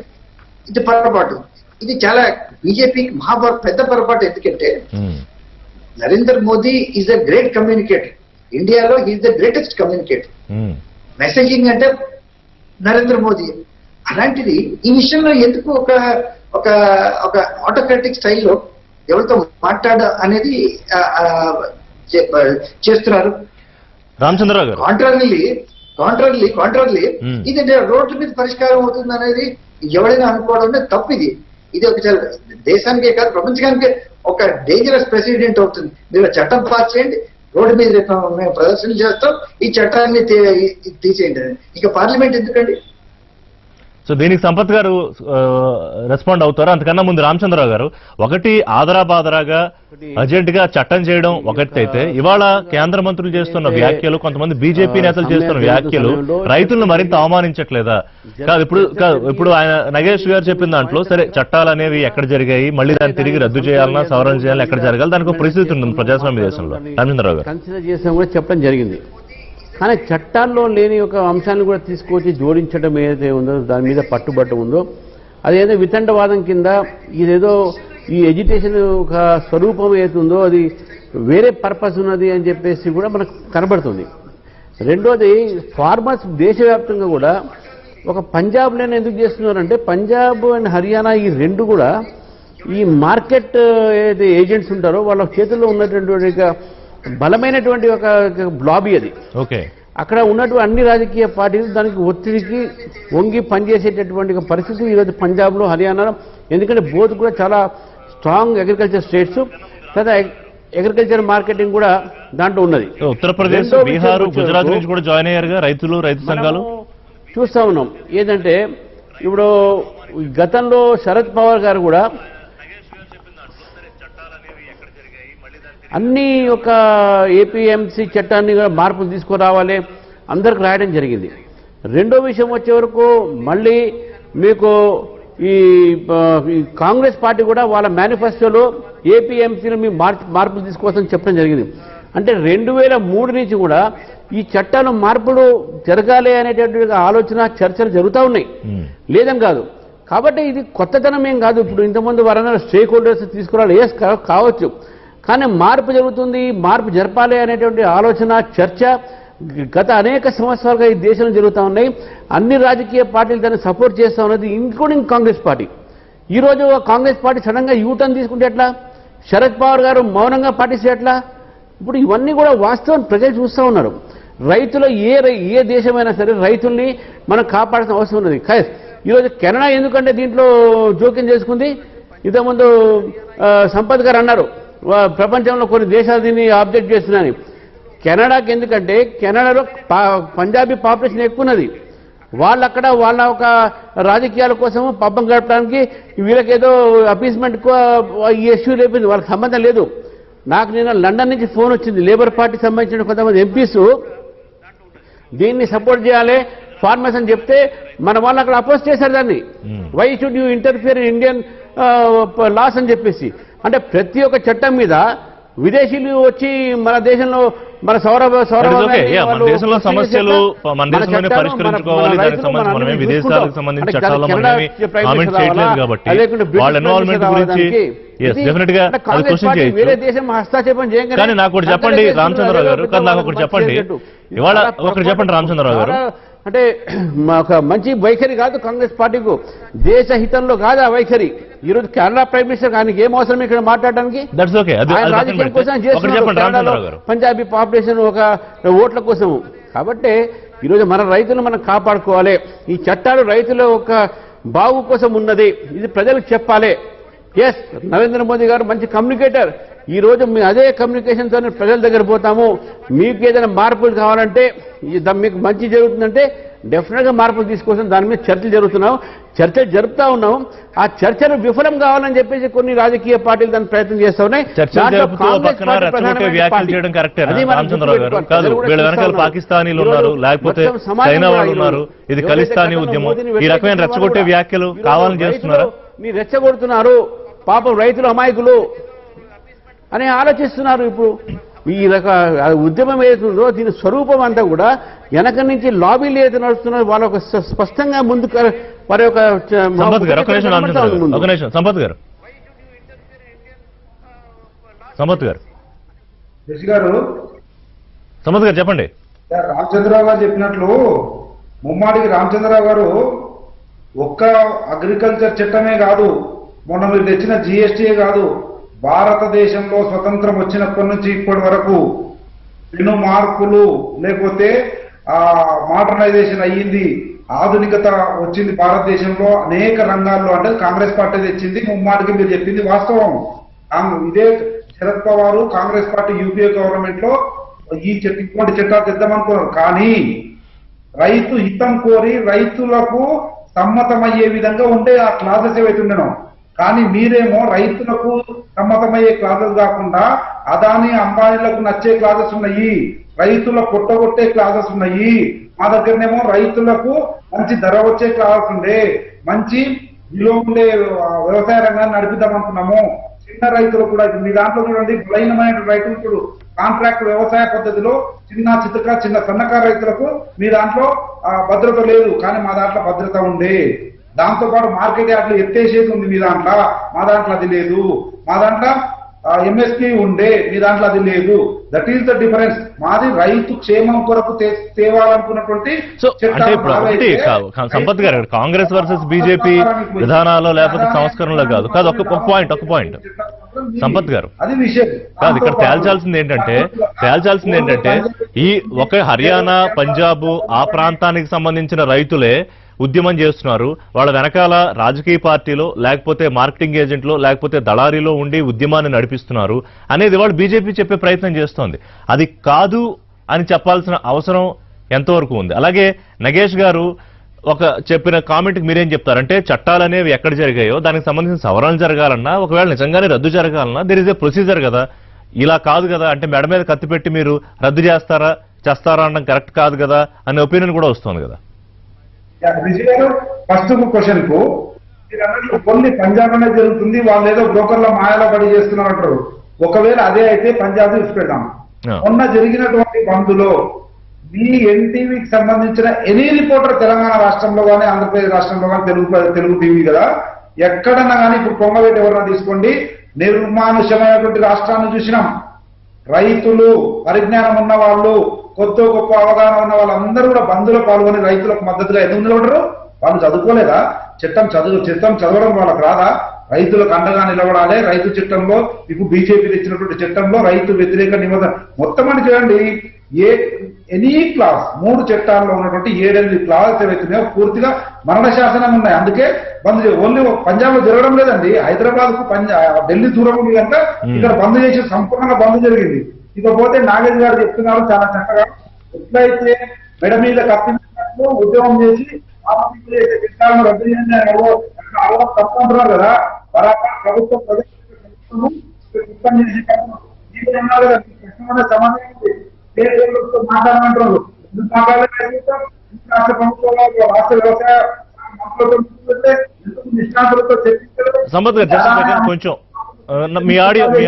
ఇది పొరపాటు. ఇది చాలా బీజేపీకి పెద్ద పొరపాటు. ఎందుకంటే Narendra Modi is the great communicator. ఇండియాలో is the greatest communicator. Messaging అంటే నరేంద్ర మోదీ. అలాంటిది ఈ విషయంలో ఎందుకు ఒక ఒక ఒక ఆటోక్రాటిక్ స్టైల్లో ఎవరితో మాట్లాడ అనేది చేస్తున్నారు. రామచంద్రరావు గారు కాంట్రార్లీ ఇది రోడ్ల మీద పరిష్కారం అవుతుంది అనేది ఎవరైనా అనుకోవడం తప్పు. ఇది ఒక దేశానికే కాదు ప్రపంచానికే ఒక డేంజరస్ ప్రెసిడెంట్ అవుతుంది. మీరు చట్టం పాస్ చేయండి, రోడ్డు మీద మేము ప్రదర్శన చేస్తాం, ఈ చట్టాన్ని తీసేయండి. ఇక పార్లమెంట్ ఎందుకండి? సో దీనికి సంపత్ గారు రెస్పాండ్ అవుతారు. అంతకన్నా ముందు రామచంద్రరావు గారు, ఒకటి ఆదరాబాదరాగా అర్జెంట్ గా చట్టం చేయడం ఒకటైతే, ఇవాళ కేంద్ర మంత్రులు చేస్తున్న వ్యాఖ్యలు, కొంతమంది బీజేపీ నేతలు చేస్తున్న వ్యాఖ్యలు రైతులను మరింత అవమానించట్లేదా? ఇప్పుడు ఆయన నగేష్ గారు చెప్పిన దాంట్లో సరే చట్టాలు అనేవి ఎక్కడ జరిగాయి, మళ్ళీ దాన్ని తిరిగి రద్దు చేయాలన్నా సవరణ చేయాలని ఎక్కడ జరగాలి, దానికి ఒక పరిస్థితి ఉంటుంది ప్రజాస్వామ్య దేశంలో. రామచంద్రరావు గారు కన్సిడర్ చేసాం కూడా చెప్పడం జరిగింది. కానీ చట్టాల్లో లేని ఒక అంశాన్ని కూడా తీసుకొచ్చి జోడించడం ఏదైతే ఉందో, దాని మీద పట్టుబట్టు ఉందో, అదేదో వితండవాదం కింద ఇదేదో ఈ ఎడ్యుకేషన్ ఒక స్వరూపం ఏతుందో అది వేరే పర్పస్ ఉన్నది అని చెప్పేసి కూడా మనకు కనబడుతుంది. రెండోది, ఫార్మర్స్ దేశవ్యాప్తంగా కూడా ఒక పంజాబ్లోనే ఎందుకు చేస్తున్నారంటే, పంజాబ్ అండ్ హర్యానా ఈ రెండు కూడా ఈ మార్కెట్ ఏదైతే ఏజెంట్స్ ఉంటారో వాళ్ళ చేతుల్లో ఉన్నటువంటి బలమైనటువంటి ఒక లాబీ అది. ఓకే, అక్కడ ఉన్నటువంటి అన్ని రాజకీయ పార్టీలు దానికి ఒత్తిడికి వంగి పనిచేసేటటువంటి పరిస్థితి ఈరోజు పంజాబ్లో, హర్యానాలో. ఎందుకంటే బోత్ కూడా చాలా స్ట్రాంగ్ అగ్రికల్చర్ స్టేట్స్, తర్వాత అగ్రికల్చర్ మార్కెటింగ్ కూడా దాంట్లో ఉన్నది. ఉత్తరప్రదేశ్, బీహార్, గుజరాత్ నుంచి కూడా జాయిన్ అయ్యారుగా రైతు సంఘాలు. చూస్తా ఉన్నాం ఏంటంటే, ఇప్పుడు గతంలో శరద్ పవార్ గారు కూడా అన్ని ఒక ఏపీఎంసీ చట్టాన్ని మార్పులు తీసుకురావాలి అందరికి రాయడం జరిగింది. రెండో విషయం వచ్చే వరకు మళ్ళీ మీకు ఈ కాంగ్రెస్ పార్టీ కూడా వాళ్ళ మేనిఫెస్టోలో ఏపీఎంసీలో మీ మార్పులు తీసుకోవాలని చెప్పడం జరిగింది. అంటే 2003 నుంచి కూడా ఈ చట్టాలు మార్పులు జరగాలి అనేటటువంటి ఆలోచన, చర్చలు జరుగుతూ ఉన్నాయి, లేదని కాదు. కాబట్టి ఇది కొత్తదనం ఏం కాదు. ఇప్పుడు ఇంతకుముందు వారన్నా స్టేక్ హోల్డర్స్ తీసుకురావాలి కావచ్చు, కానీ మార్పు జరుగుతుంది, మార్పు జరపాలి అనేటువంటి ఆలోచన, చర్చ గత అనేక సంవత్సరాలుగా ఈ దేశంలో జరుగుతూ ఉన్నాయి. అన్ని రాజకీయ పార్టీలు దాన్ని సపోర్ట్ చేస్తూ ఉన్నది, ఇంక్లూడింగ్ కాంగ్రెస్ పార్టీ. ఈరోజు కాంగ్రెస్ పార్టీ సడన్గా యూటర్న్ తీసుకుంటే ఎట్లా? శరద్ పవార్ గారు మౌనంగా పాటిస్తే ఎట్లా? ఇప్పుడు ఇవన్నీ కూడా వాస్తవం ప్రజలు చూస్తూ ఉన్నారు. రైతులు ఏ దేశమైనా సరే రైతుల్ని మనం కాపాడాల్సిన అవసరం ఉన్నది. ఈరోజు కెనడా ఎందుకంటే దీంట్లో జోక్యం చేసుకుంది? ఇంతకుముందు సంపత్ గారు అన్నారు ప్రపంచంలో కొన్ని దేశాలు దీన్ని ఆబ్జెక్ట్ చేస్తున్నాయని. కెనడాకి ఎందుకంటే కెనడాలో పంజాబీ పాపులేషన్ ఎక్కువ ఉన్నది. వాళ్ళు అక్కడ వాళ్ళ ఒక రాజకీయాల కోసం పబ్బం గడపడానికి వీళ్ళకేదో అపీస్మెంట్ ఈ ఇష్యూ లేపింది, వాళ్ళకి సంబంధం లేదు. నాకు నిన్న లండన్ నుంచి ఫోన్ వచ్చింది, లేబర్ పార్టీ సంబంధించిన కొంతమంది ఎంపీస్ దీన్ని సపోర్ట్ చేయాలి ఫార్మర్స్ అని చెప్తే మన వాళ్ళు అక్కడ అపోజ్ చేశారు దాన్ని. Why should you interfere in Indian laws అని చెప్పేసి. అంటే ప్రతి ఒక్క చట్టం మీద విదేశీయులు వచ్చి మన దేశంలో మన దేశంలో సమస్యలు మన దేశంలోనే పరిష్కరించుకోవాలి, దానికి సంబంధించి మనమే విదేశాలకు సంబంధించిన చట్టాల్లో మనమే కామెంట్ చేయట్లేదు కాబట్టి వాళ్ళ ఇన్వాల్వ్మెంట్ గురించి డెఫినెట్ గా అది క్వశ్చన్ చేయొచ్చు. కానీ నాకు ఒకటి చెప్పండి రామచంద్రరావు గారు, కానీ నాకు ఒకటి చెప్పండి, ఇవాళ ఒకటి చెప్పండి రామచంద్రరావు గారు, అంటే ఒక మంచి వైఖరి కాదు కాంగ్రెస్ పార్టీకు, దేశ హితంలో కాదు ఆ వైఖరి. ఈ రోజు కేరళ ప్రైమ్ మినిస్టర్ ఆయనకి ఏం అవసరం ఇక్కడ మాట్లాడడానికి? రాజకీయం కోసం చేస్తున్నారు, పంజాబీ పాపులేషన్ ఒక ఓట్ల కోసం. కాబట్టి ఈరోజు మన రైతులు మనం కాపాడుకోవాలి. ఈ చట్టాలు రైతుల ఒక బాగు కోసం ఉన్నది, ఇది ప్రజలకు చెప్పాలి. ఎస్, నరేంద్ర మోదీ గారు మంచి కమ్యూనికేటర్. ఈ రోజు మేము అదే కమ్యూనికేషన్ తో ప్రజల దగ్గర పోతాము. మీకు ఏదైనా మార్పులు కావాలంటే మీకు మంచి జరుగుతుందంటే డెఫినెట్ గా మార్పులు తీసుకొస్తాం. దాని మీద చర్చలు జరుపుతా ఉన్నాం. ఆ చర్చలు విఫలం కావాలని చెప్పేసి కొన్ని రాజకీయ పార్టీలు దాని ప్రయత్నం చేస్తా ఉన్నాయి. పాకిస్తానీలు ఉన్నారు, లేకపోతే చైనా వాళ్ళు ఉన్నారు, ఇది ఖలిస్తానీ ఉద్యమం, ఈ రకమైన రెచ్చగొట్టే వ్యాఖ్యలు కావాలని చేస్తున్నారా? మీరు రెచ్చగొడుతున్నారు, పాపం రైతులు అమాయకులు అని ఆలోచిస్తున్నారు. ఇప్పుడు ఈ రక ఉద్యమం ఏదైతుందో దీని స్వరూపం అంతా కూడా వెనక నుంచి లాబీలు ఏదైతే నడుస్తున్నారో వాళ్ళ ఒక స్పష్టంగా ముందు వారి యొక్క సంపత్ గారు చెప్పండి. రామచంద్రరావు గారు చెప్పినట్లు ముమ్మాడికి రామచంద్రరావు గారు ఒక్క అగ్రికల్చర్ చట్టమే కాదు, మొన్న మీరు తెచ్చిన జిఎస్టీ కాదు, భారతదేశంలో స్వతంత్రం వచ్చినప్పటి నుంచి ఇప్పటి వరకు పెను మార్పులు, లేకపోతే మోడర్నైజేషన్ అయ్యింది, ఆధునికత వచ్చింది భారతదేశంలో అనేక రంగాల్లో. అంటే కాంగ్రెస్ పార్టీ తెచ్చింది, ముమ్మాటికి మీరు చెప్పింది వాస్తవం. ఇదే శరద్ పవార్ కాంగ్రెస్ పార్టీ యూపీఏ గవర్నమెంట్ లో ఇటువంటి చట్టాలు తెద్దామనుకున్నారు. కానీ రైతు హితం కోరి రైతులకు సమ్మతమయ్యే విధంగా ఉండే ఆ క్లాసెస్ ఏవైతే ఉండేనో, కానీ మీరేమో రైతులకు సమ్మతమయ్యే క్లాసెస్ కాకుండా అదాని అంబానీలకు నచ్చే క్లాసెస్ ఉన్నాయి, రైతుల కొట్టగొట్టే క్లాసెస్ ఉన్నాయి. మా దగ్గరనేమో రైతులకు మంచి ధర వచ్చే క్లాసెస్ ఉండే, మంచి విలువ ఉండే వ్యవసాయ రంగాన్ని నడిపిద్దామనుకున్నాము. చిన్న రైతులు కూడా మీ దాంట్లో చూడండి, బలహీనమైన రైతులు చూడు, కాంట్రాక్ట్ వ్యవసాయ పద్ధతిలో చిన్న సన్నకారు రైతులకు మీ దాంట్లో భద్రత లేదు, కానీ మా దాంట్లో భద్రత ఉండే. దాంతో పాటు మార్కెట్ యార్డ్లు ఎత్తేసేది ఉంది మీ దాంట్లో, మా దాంట్లో అది లేదు. మా దాంట్లో ఎంఎస్పీ ఉండే, మీ దాంట్లో అది లేదు. That is the difference. మాది రైతు క్షేమం కొరకు తేవాలనుకున్నటువంటి. సంపత్ గారు, కాంగ్రెస్ వర్సెస్ బీజేపీ విధానాలు లేకపోతే సంస్కరణలో కాదు ఒక పాయింట్ సంపత్ గారు అది విషయం కాదు. ఇక్కడ తేల్చాల్సింది ఏంటంటే ఈ ఒక హర్యానా, పంజాబ్ ఆ ప్రాంతానికి సంబంధించిన రైతులే ఉద్యమం చేస్తున్నారు. వాళ్ళ వెనకాల రాజకీయ పార్టీలో, లేకపోతే మార్కెటింగ్ ఏజెంట్లో, లేకపోతే దళారీలో ఉండి ఉద్యమాన్ని నడిపిస్తున్నారు అనేది వాళ్ళు బీజేపీ చెప్పే ప్రయత్నం చేస్తోంది. అది కాదు అని చెప్పాల్సిన అవసరం ఎంతవరకు ఉంది? అలాగే నగేష్ గారు ఒక చెప్పిన కామెంట్కి మీరేం చెప్తారంటే, చట్టాలు అనేవి ఎక్కడ జరిగాయో దానికి సంబంధించిన సవరణలు జరగాలన్నా, ఒకవేళ నిజంగానే రద్దు జరగాలన్నా దేర్ ఇస్ ఏ ప్రొసీజర్ కదా, ఇలా కాదు కదా అంటే మెడ మీద కత్తి పెట్టి మీరు రద్దు చేస్తారా అనడం కరెక్ట్ కాదు కదా అనే ఒపీనియన్ కూడా వస్తుంది కదా. విజయ్ గారు, ఫస్ట్ క్వశ్చన్ కు మీరు అన్నట్లు కొన్ని పంజాబ్ అనేది జరుగుతుంది, వాళ్ళు ఏదో బ్రోకర్ల మాయలో పడి చేస్తున్నారు అంటారు. ఒకవేళ అదే అయితే పంజాబ్ తీసుకెళ్తాం. మొన్న జరిగినటువంటి బంద్లో మీ ఎన్టీవీకి సంబంధించిన ఎనీ రిపోర్టర్ తెలంగాణ రాష్ట్రంలో కానీ ఆంధ్రప్రదేశ్ రాష్ట్రంలో కానీ తెలుగు టీవీ కదా, ఎక్కడన్నా కానీ ఇప్పుడు పొంగవేట ఎవరన్నా తీసుకోండి, నిర్మానుషమైనటువంటి రాష్ట్రాన్ని చూసినాం. రైతులు, పరిజ్ఞానం ఉన్న వాళ్ళు, కొత్త గొప్ప అవగాహన ఉన్న వాళ్ళందరూ కూడా బంద్లో పాల్గొని రైతులకు మద్దతుగా ఎందుకు నిలబడరు? వాళ్ళు చదువుకోలేదా? చట్టం చదవడం వాళ్ళకి రాదా? రైతులకు అండగా నిలబడాలి. రైతు చట్టంలో ఇప్పుడు బీజేపీ తెచ్చినటువంటి చట్టంలో రైతు వ్యతిరేక నిబంధన మొత్తం అని చూడండి. ఎనీ క్లాస్ 3 చట్టాల్లో ఉన్నటువంటి 7-8 క్లాసెస్ ఏవైతున్నాయో పూర్తిగా మరణ శాసనం ఉన్నాయి. అందుకే బంద్ ఓన్లీ పంజాబ్ లో జరగడం లేదండి, హైదరాబాద్ కు ఢిల్లీ దూరం ఉంది కనుక ఇక్కడ బంద్ చేసి సంపూర్ణంగా బంద్ జరిగింది. ఇకపోతే నాగేష్ గారు చెప్తున్నారు చాలా చక్కగా, ఎట్లయితే మెడ మీద కప్పినట్లు ఉద్యమం చేసి చట్టాలను రద్దు చేయాలని తప్పు అంటున్నారు కదా, బరాబర్ ప్రభుత్వం సమాధానం మాట్లాడమంటారు. ఎందుకు మాట్లాడాలి? రాష్ట్ర ప్రభుత్వంలో రాష్ట్ర వ్యవసాయ నిష్ణాతులతో చర్చించారు. సంపత్ గారు just a second, కొంచెం మీ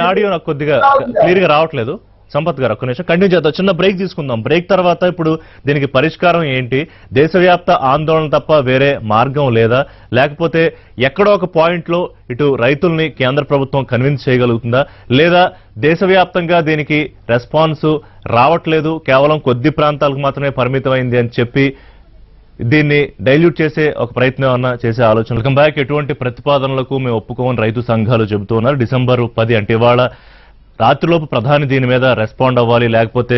ఆడియో నాకు కొద్దిగా క్లియర్ గా రావట్లేదు. సంపత్ గారు ఒక్క నిమిషం కంటిన్యూ చేద్దాం. చిన్న బ్రేక్ తీసుకుందాం. బ్రేక్ తర్వాత ఇప్పుడు దీనికి పరిష్కారం ఏంటి? దేశవ్యాప్త ఆందోళన తప్ప వేరే మార్గం లేదా? లేకపోతే ఎక్కడో ఒక పాయింట్ లో ఇటు రైతుల్ని కేంద్ర ప్రభుత్వం కన్విన్స్ చేయగలుగుతుందా? లేదా దేశవ్యాప్తంగా దీనికి రెస్పాన్స్ రావట్లేదు, కేవలం కొద్ది ప్రాంతాలకు మాత్రమే పరిమితమైంది అని చెప్పి దీన్ని డైల్యూట్ చేసే ఒక ప్రయత్నం అన్న చేసే ఆలోచన? Welcome back. ఎటువంటి ప్రతిపాదనలకు మేము ఒప్పుకోమని రైతు సంఘాలు చెబుతూ ఉన్నారు. డిసెంబర్ 10 అంటే ఇవాళ రాత్రిలోపు ప్రధాని దీని మీద రెస్పాండ్ అవ్వాలి, లేకపోతే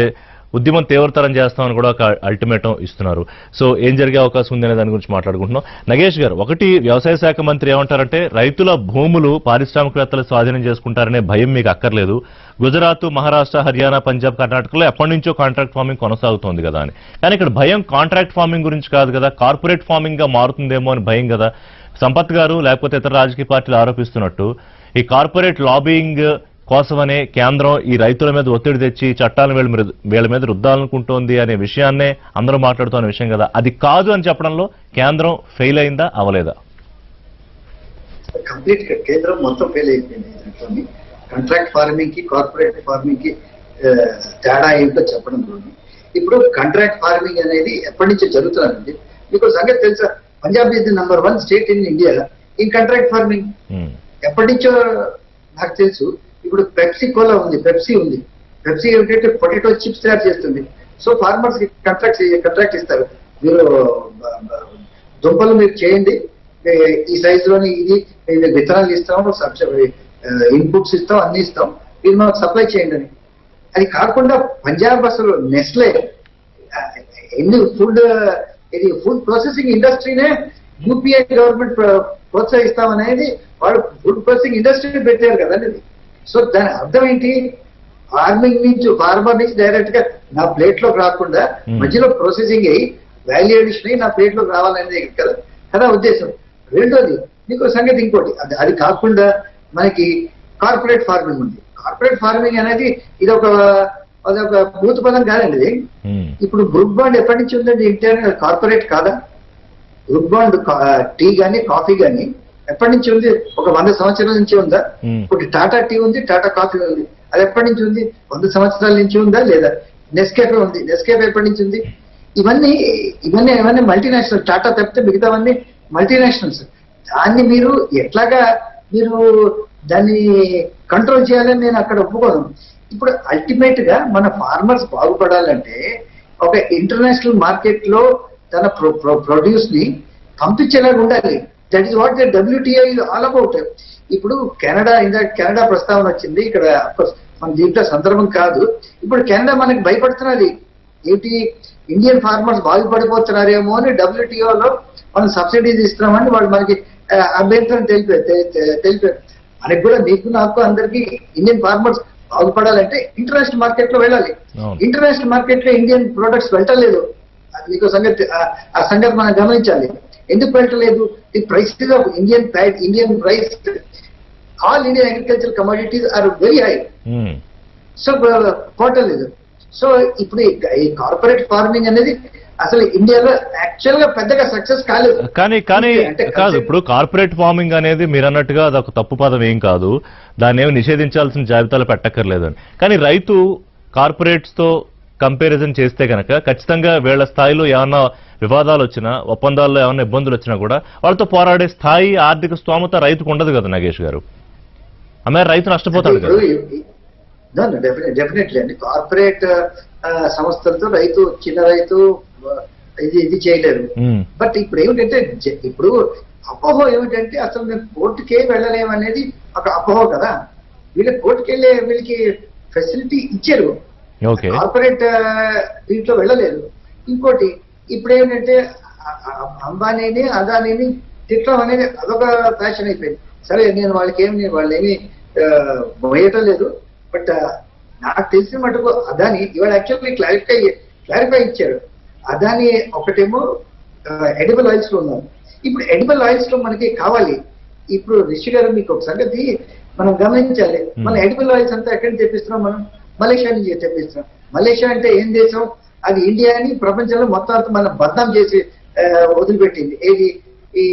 ఉద్యమం తీవ్రతరం చేస్తామని కూడా ఒక అల్టిమేటం ఇస్తున్నారు. సో ఏం జరిగే అవకాశం ఉంది అనే దాని గురించి మాట్లాడుకుంటున్నాం. నగేష్ గారు, ఒకటి వ్యవసాయ శాఖ మంత్రి ఏమంటారంటే రైతుల భూములు పారిశ్రామికవేత్తలు స్వాధీనం చేసుకుంటారనే భయం మీకు అక్కర్లేదు. గుజరాత్, మహారాష్ట్ర, హర్యానా, పంజాబ్, కర్ణాటకలో ఎప్పటి నుంచో కాంట్రాక్ట్ ఫార్మింగ్ కొనసాగుతోంది కదా అని. కానీ ఇక్కడ భయం కాంట్రాక్ట్ ఫార్మింగ్ గురించి కాదు కదా, కార్పొరేట్ ఫార్మింగ్ గా మారుతుందేమో అని భయం కదా. సంపత్ గారు లేకపోతే ఇతర రాజకీయ పార్టీలు ఆరోపిస్తున్నట్టు ఈ కార్పొరేట్ లాబింగ్ కోసమనే కేంద్రం ఈ రైతుల మీద ఒత్తిడి తెచ్చి చట్టాలను వీళ్ళ మీద రుద్దాలనుకుంటోంది అనే విషయాన్నే అందరూ మాట్లాడుతున్న విషయం కదా. అది కాదు అని చెప్పడంలో కేంద్రం ఫెయిల్ అయిందా, అవలేదా? కంప్లీట్ గా కేంద్రం మొత్తం ఫెయిల్ అయిపోయింది. కాంట్రాక్ట్ ఫార్మింగ్ కి కార్పొరేట్ ఫార్మింగ్ కి తేడా ఏంటో చెప్పడం. ఇప్పుడు కాంట్రాక్ట్ ఫార్మింగ్ అనేది ఎప్పటి నుంచో జరుగుతుందండి. మీకు సంగతి తెలుసా? Punjab is the number 1 state in India in contract farming. ఎప్పటి నుంచో నాకు తెలుసు. ఇప్పుడు పెప్సీ కోలా ఉంది, పెప్సీ ఏంటంటే పొటాటో చిప్స్ తయారు చేస్తుంది. సో ఫార్మర్స్ కి కాంట్రాక్ట్ ఇస్తారు. మీరు దుంపలు మీరు చేయండి, ఈ సైజులోని ఇది విత్తనాలు ఇస్తాం, ఇన్పుట్స్ ఇస్తాం, అన్ని ఇస్తాం, మీరు మనకు సప్లై చేయండి అని. అది కాకుండా పంజాబ్ అసలు నెస్లే ఎన్ని ఫుడ్ ప్రాసెసింగ్ ఇండస్ట్రీనే యూపీఐ గవర్నమెంట్ ప్రోత్సహిస్తామనేది వాళ్ళు ఫుడ్ ప్రాసెసింగ్ ఇండస్ట్రీ పెట్టారు కదండి. సో దాని అర్థం ఏంటి? ఫార్మర్ నుంచి డైరెక్ట్ గా నా ప్లేట్ లోకి రాకుండా మధ్యలో ప్రాసెసింగ్ అయ్యి వాల్యూ అడిషన్ అయ్యి నా ప్లేట్ లోకి రావాలనేది కదా ఉద్దేశం. రెండోది మీకు సంగతి ఇంకోటి, అది కాకుండా మనకి కార్పొరేట్ ఫార్మింగ్ ఉంది. కార్పొరేట్ ఫార్మింగ్ అనేది అదొక భూత పదం కాదండి. ఇప్పుడు బ్రూక్ బాండ్ ఎప్పటి నుంచి ఉందండి? ఇంటర్నల్ కార్పొరేట్ కాదా? బ్రూక్ బాండ్ టీ గానీ కాఫీ గానీ ఎప్పటి నుంచి ఉంది? ఒక 100 సంవత్సరాల నుంచి ఉందా? ఇప్పుడు టాటా టీ ఉంది, టాటా కాఫీ ఉంది, అది ఎప్పటి నుంచి ఉంది? 100 సంవత్సరాల నుంచి ఉందా లేదా? నెస్కేఫే ఉంది, నెస్కేఫే ఎప్పటి నుంచి ఉంది? ఇవన్నీ మల్టీనేషనల్. టాటా తప్పితే మిగతావన్నీ మల్టీనేషనల్స్. దాన్ని మీరు ఎట్లాగా దాన్ని కంట్రోల్ చేయాలని నేను అక్కడ ఒప్పుకోను. ఇప్పుడు అల్టిమేట్ గా మన ఫార్మర్స్ బాగుపడాలంటే ఒక ఇంటర్నేషనల్ మార్కెట్ లో తన ప్రొడ్యూస్ ని పంపించేలాగా ఉండాలి. That is what the WTO is all about. ఇప్పుడు కెనడా ప్రస్తావన వచ్చింది ఇక్కడ. మన దీంట్లో సందర్భం కాదు. ఇప్పుడు కెనడా మనకి భయపడుతున్నది ఏంటి? ఇండియన్ ఫార్మర్స్ బాగుపడిపోతున్నారేమో అని WTOలో మనం సబ్సిడీస్ ఇస్తున్నామని వాళ్ళు మనకి అభ్యంతరం తెలిపారు. మనకి కూడా నీకు నాకు అందరికి ఇండియన్ ఫార్మర్స్ బాగుపడాలంటే ఇంటర్నేషనల్ మార్కెట్ లో వెళ్ళాలి. ఇంటర్నేషనల్ మార్కెట్ లో ఇండియన్ ప్రొడక్ట్స్ వెళ్ళలేదు. మీకు ఆ సంగతి మనం గమనించాలి. ఎందుకు వెళ్ళలేదు? The prices of Indian price, all Indian agriculture commodities are very high. So పోవట్లేదు. సో ఇప్పుడు ఈ కార్పొరేట్ ఫార్మింగ్ అనేది అసలు ఇండియాలో యాక్చువల్ గా పెద్దగా సక్సెస్ కాలేదు. కానీ కాదు, ఇప్పుడు కార్పొరేట్ ఫార్మింగ్ అనేది మీరు అన్నట్టుగా అదొక తప్పు పదం ఏం కాదు, దాన్ని ఏమి నిషేధించాల్సిన జాబితాలో పెట్టక్కర్లేదని. కానీ రైతు కార్పొరేట్స్ తో కంపారిజన్ చేస్తే కనుక ఖచ్చితంగా వీళ్ల స్థాయిలో ఏమన్నా వివాదాలు వచ్చినా, ఒప్పందాల్లో ఏమన్నా ఇబ్బందులు వచ్చినా కూడా వాళ్ళతో పోరాడే స్థాయి, ఆర్థిక స్తోమత రైతుకు ఉండదు కదా నగేష్ గారు. ఆమె రైతు నష్టపోతాడు కదా. డెఫినెట్లీ అండి. కార్పొరేట్ సంస్థలతో చిన్న రైతు ఇది చేయలేరు. బట్ ఇప్పుడు ఏమిటంటే, ఇప్పుడు అపోహ ఏమిటంటే అసలు మేము కోర్టుకే వెళ్ళలేము అనేది ఒక అపోహ కదా. వీళ్ళకి ఫెసిలిటీ ఇచ్చారు, కార్పొరేట్ దీంట్లో వెళ్ళలేదు. ఇంకోటి ఇప్పుడు ఏంటంటే అంబానీని అదానీని తిట్టడం అనేది అదొక ఫ్యాషన్ అయిపోయింది. సరే, నేను వాళ్ళేమి మోయటం లేదు. బట్ నాకు తెలిసిన మటుకు అదాని ఇవాళ యాక్చువల్లీ క్లారిఫై ఇచ్చారు. అదాని ఒకటేమో ఎడిబుల్ ఆయిల్స్ లో ఉన్నాం. ఇప్పుడు ఎడిబుల్ ఆయిల్స్ లో మనకి కావాలి. ఇప్పుడు రిషి గారు మీకు ఒక సంగతి, మనం గమనించాలి. మన ఎడిబుల్ ఆయిల్స్ అంతా ఎక్కడి నుంచి తెప్పిస్తున్నాం? మనం మలేషియా నుంచి తెప్పిస్తున్నాం. మలేషియా అంటే ఏం దేశం? అది ఇండియాని ప్రపంచంలో మొత్తం అంతా మనం బద్నాం చేసి వదిలిపెట్టింది. ఏది? ఈ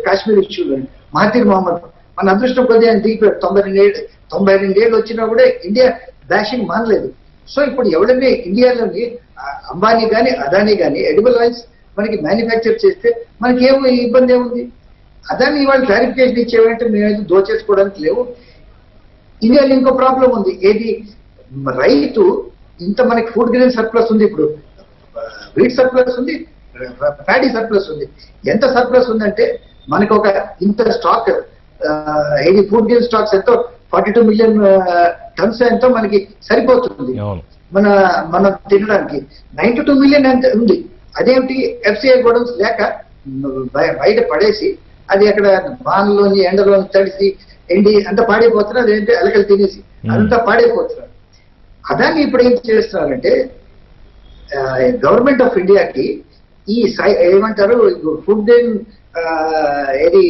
కాశ్మీర్ ఇష్యూలో మహతీర్ మొహమ్మద్ మన అదృష్టం కొద్దిగా ఆయన దిగిపోయాడు. 92 ఏళ్ళు వచ్చినా కూడా ఇండియా బ్యాషింగ్ మానలేదు. సో ఇప్పుడు ఎవడైనా ఇండియాలోని అంబానీ కానీ అదానీ కానీ ఎడిబుల్ ఆయిల్స్ మనకి మ్యానుఫ్యాక్చర్ చేస్తే మనకి ఏమో ఇబ్బంది ఏముంది? అదాని ఇవాళ క్లారిఫికేషన్ ఇచ్చేవంటే మేమైతే దోచేసుకోవడానికి లేవు. ఇండియాలో ఇంకో ప్రాబ్లం ఉంది. ఏది? రైతు ఇంత మనకి ఫుడ్ గ్రెయిన్ సర్ప్లస్ ఉంది, ఇప్పుడు వీట్ సర్ప్లస్ ఉంది, ప్యాడీ సర్ప్లస్ ఉంది. ఎంత సర్ప్లస్ ఉందంటే మనకి ఒక ఇంత స్టాక్ ఏది ఫుడ్ గ్రెయిన్ స్టాక్స్ ఎంతో 42 మిలియన్ టన్స్ ఎంతో మనకి సరిపోతుంది మనం తినడానికి. 92 మిలియన్ ఎంత ఉంది. అదేమిటి? FCI గోడౌన్స్ లేక బయట పడేసి అది అక్కడ వానలోని ఎండలోని తడిసి ఎండి అంతా పాడైపోతున్నారు. అదేంటి? ఎలకలు తినేసి అదంతా పాడైపోతున్నారు. అదాన్ని ఇప్పుడు ఏం చేస్తున్నారంటే గవర్నమెంట్ ఆఫ్ ఇండియాకి ఈ ఏమంటారు ఫుడ్ ఏది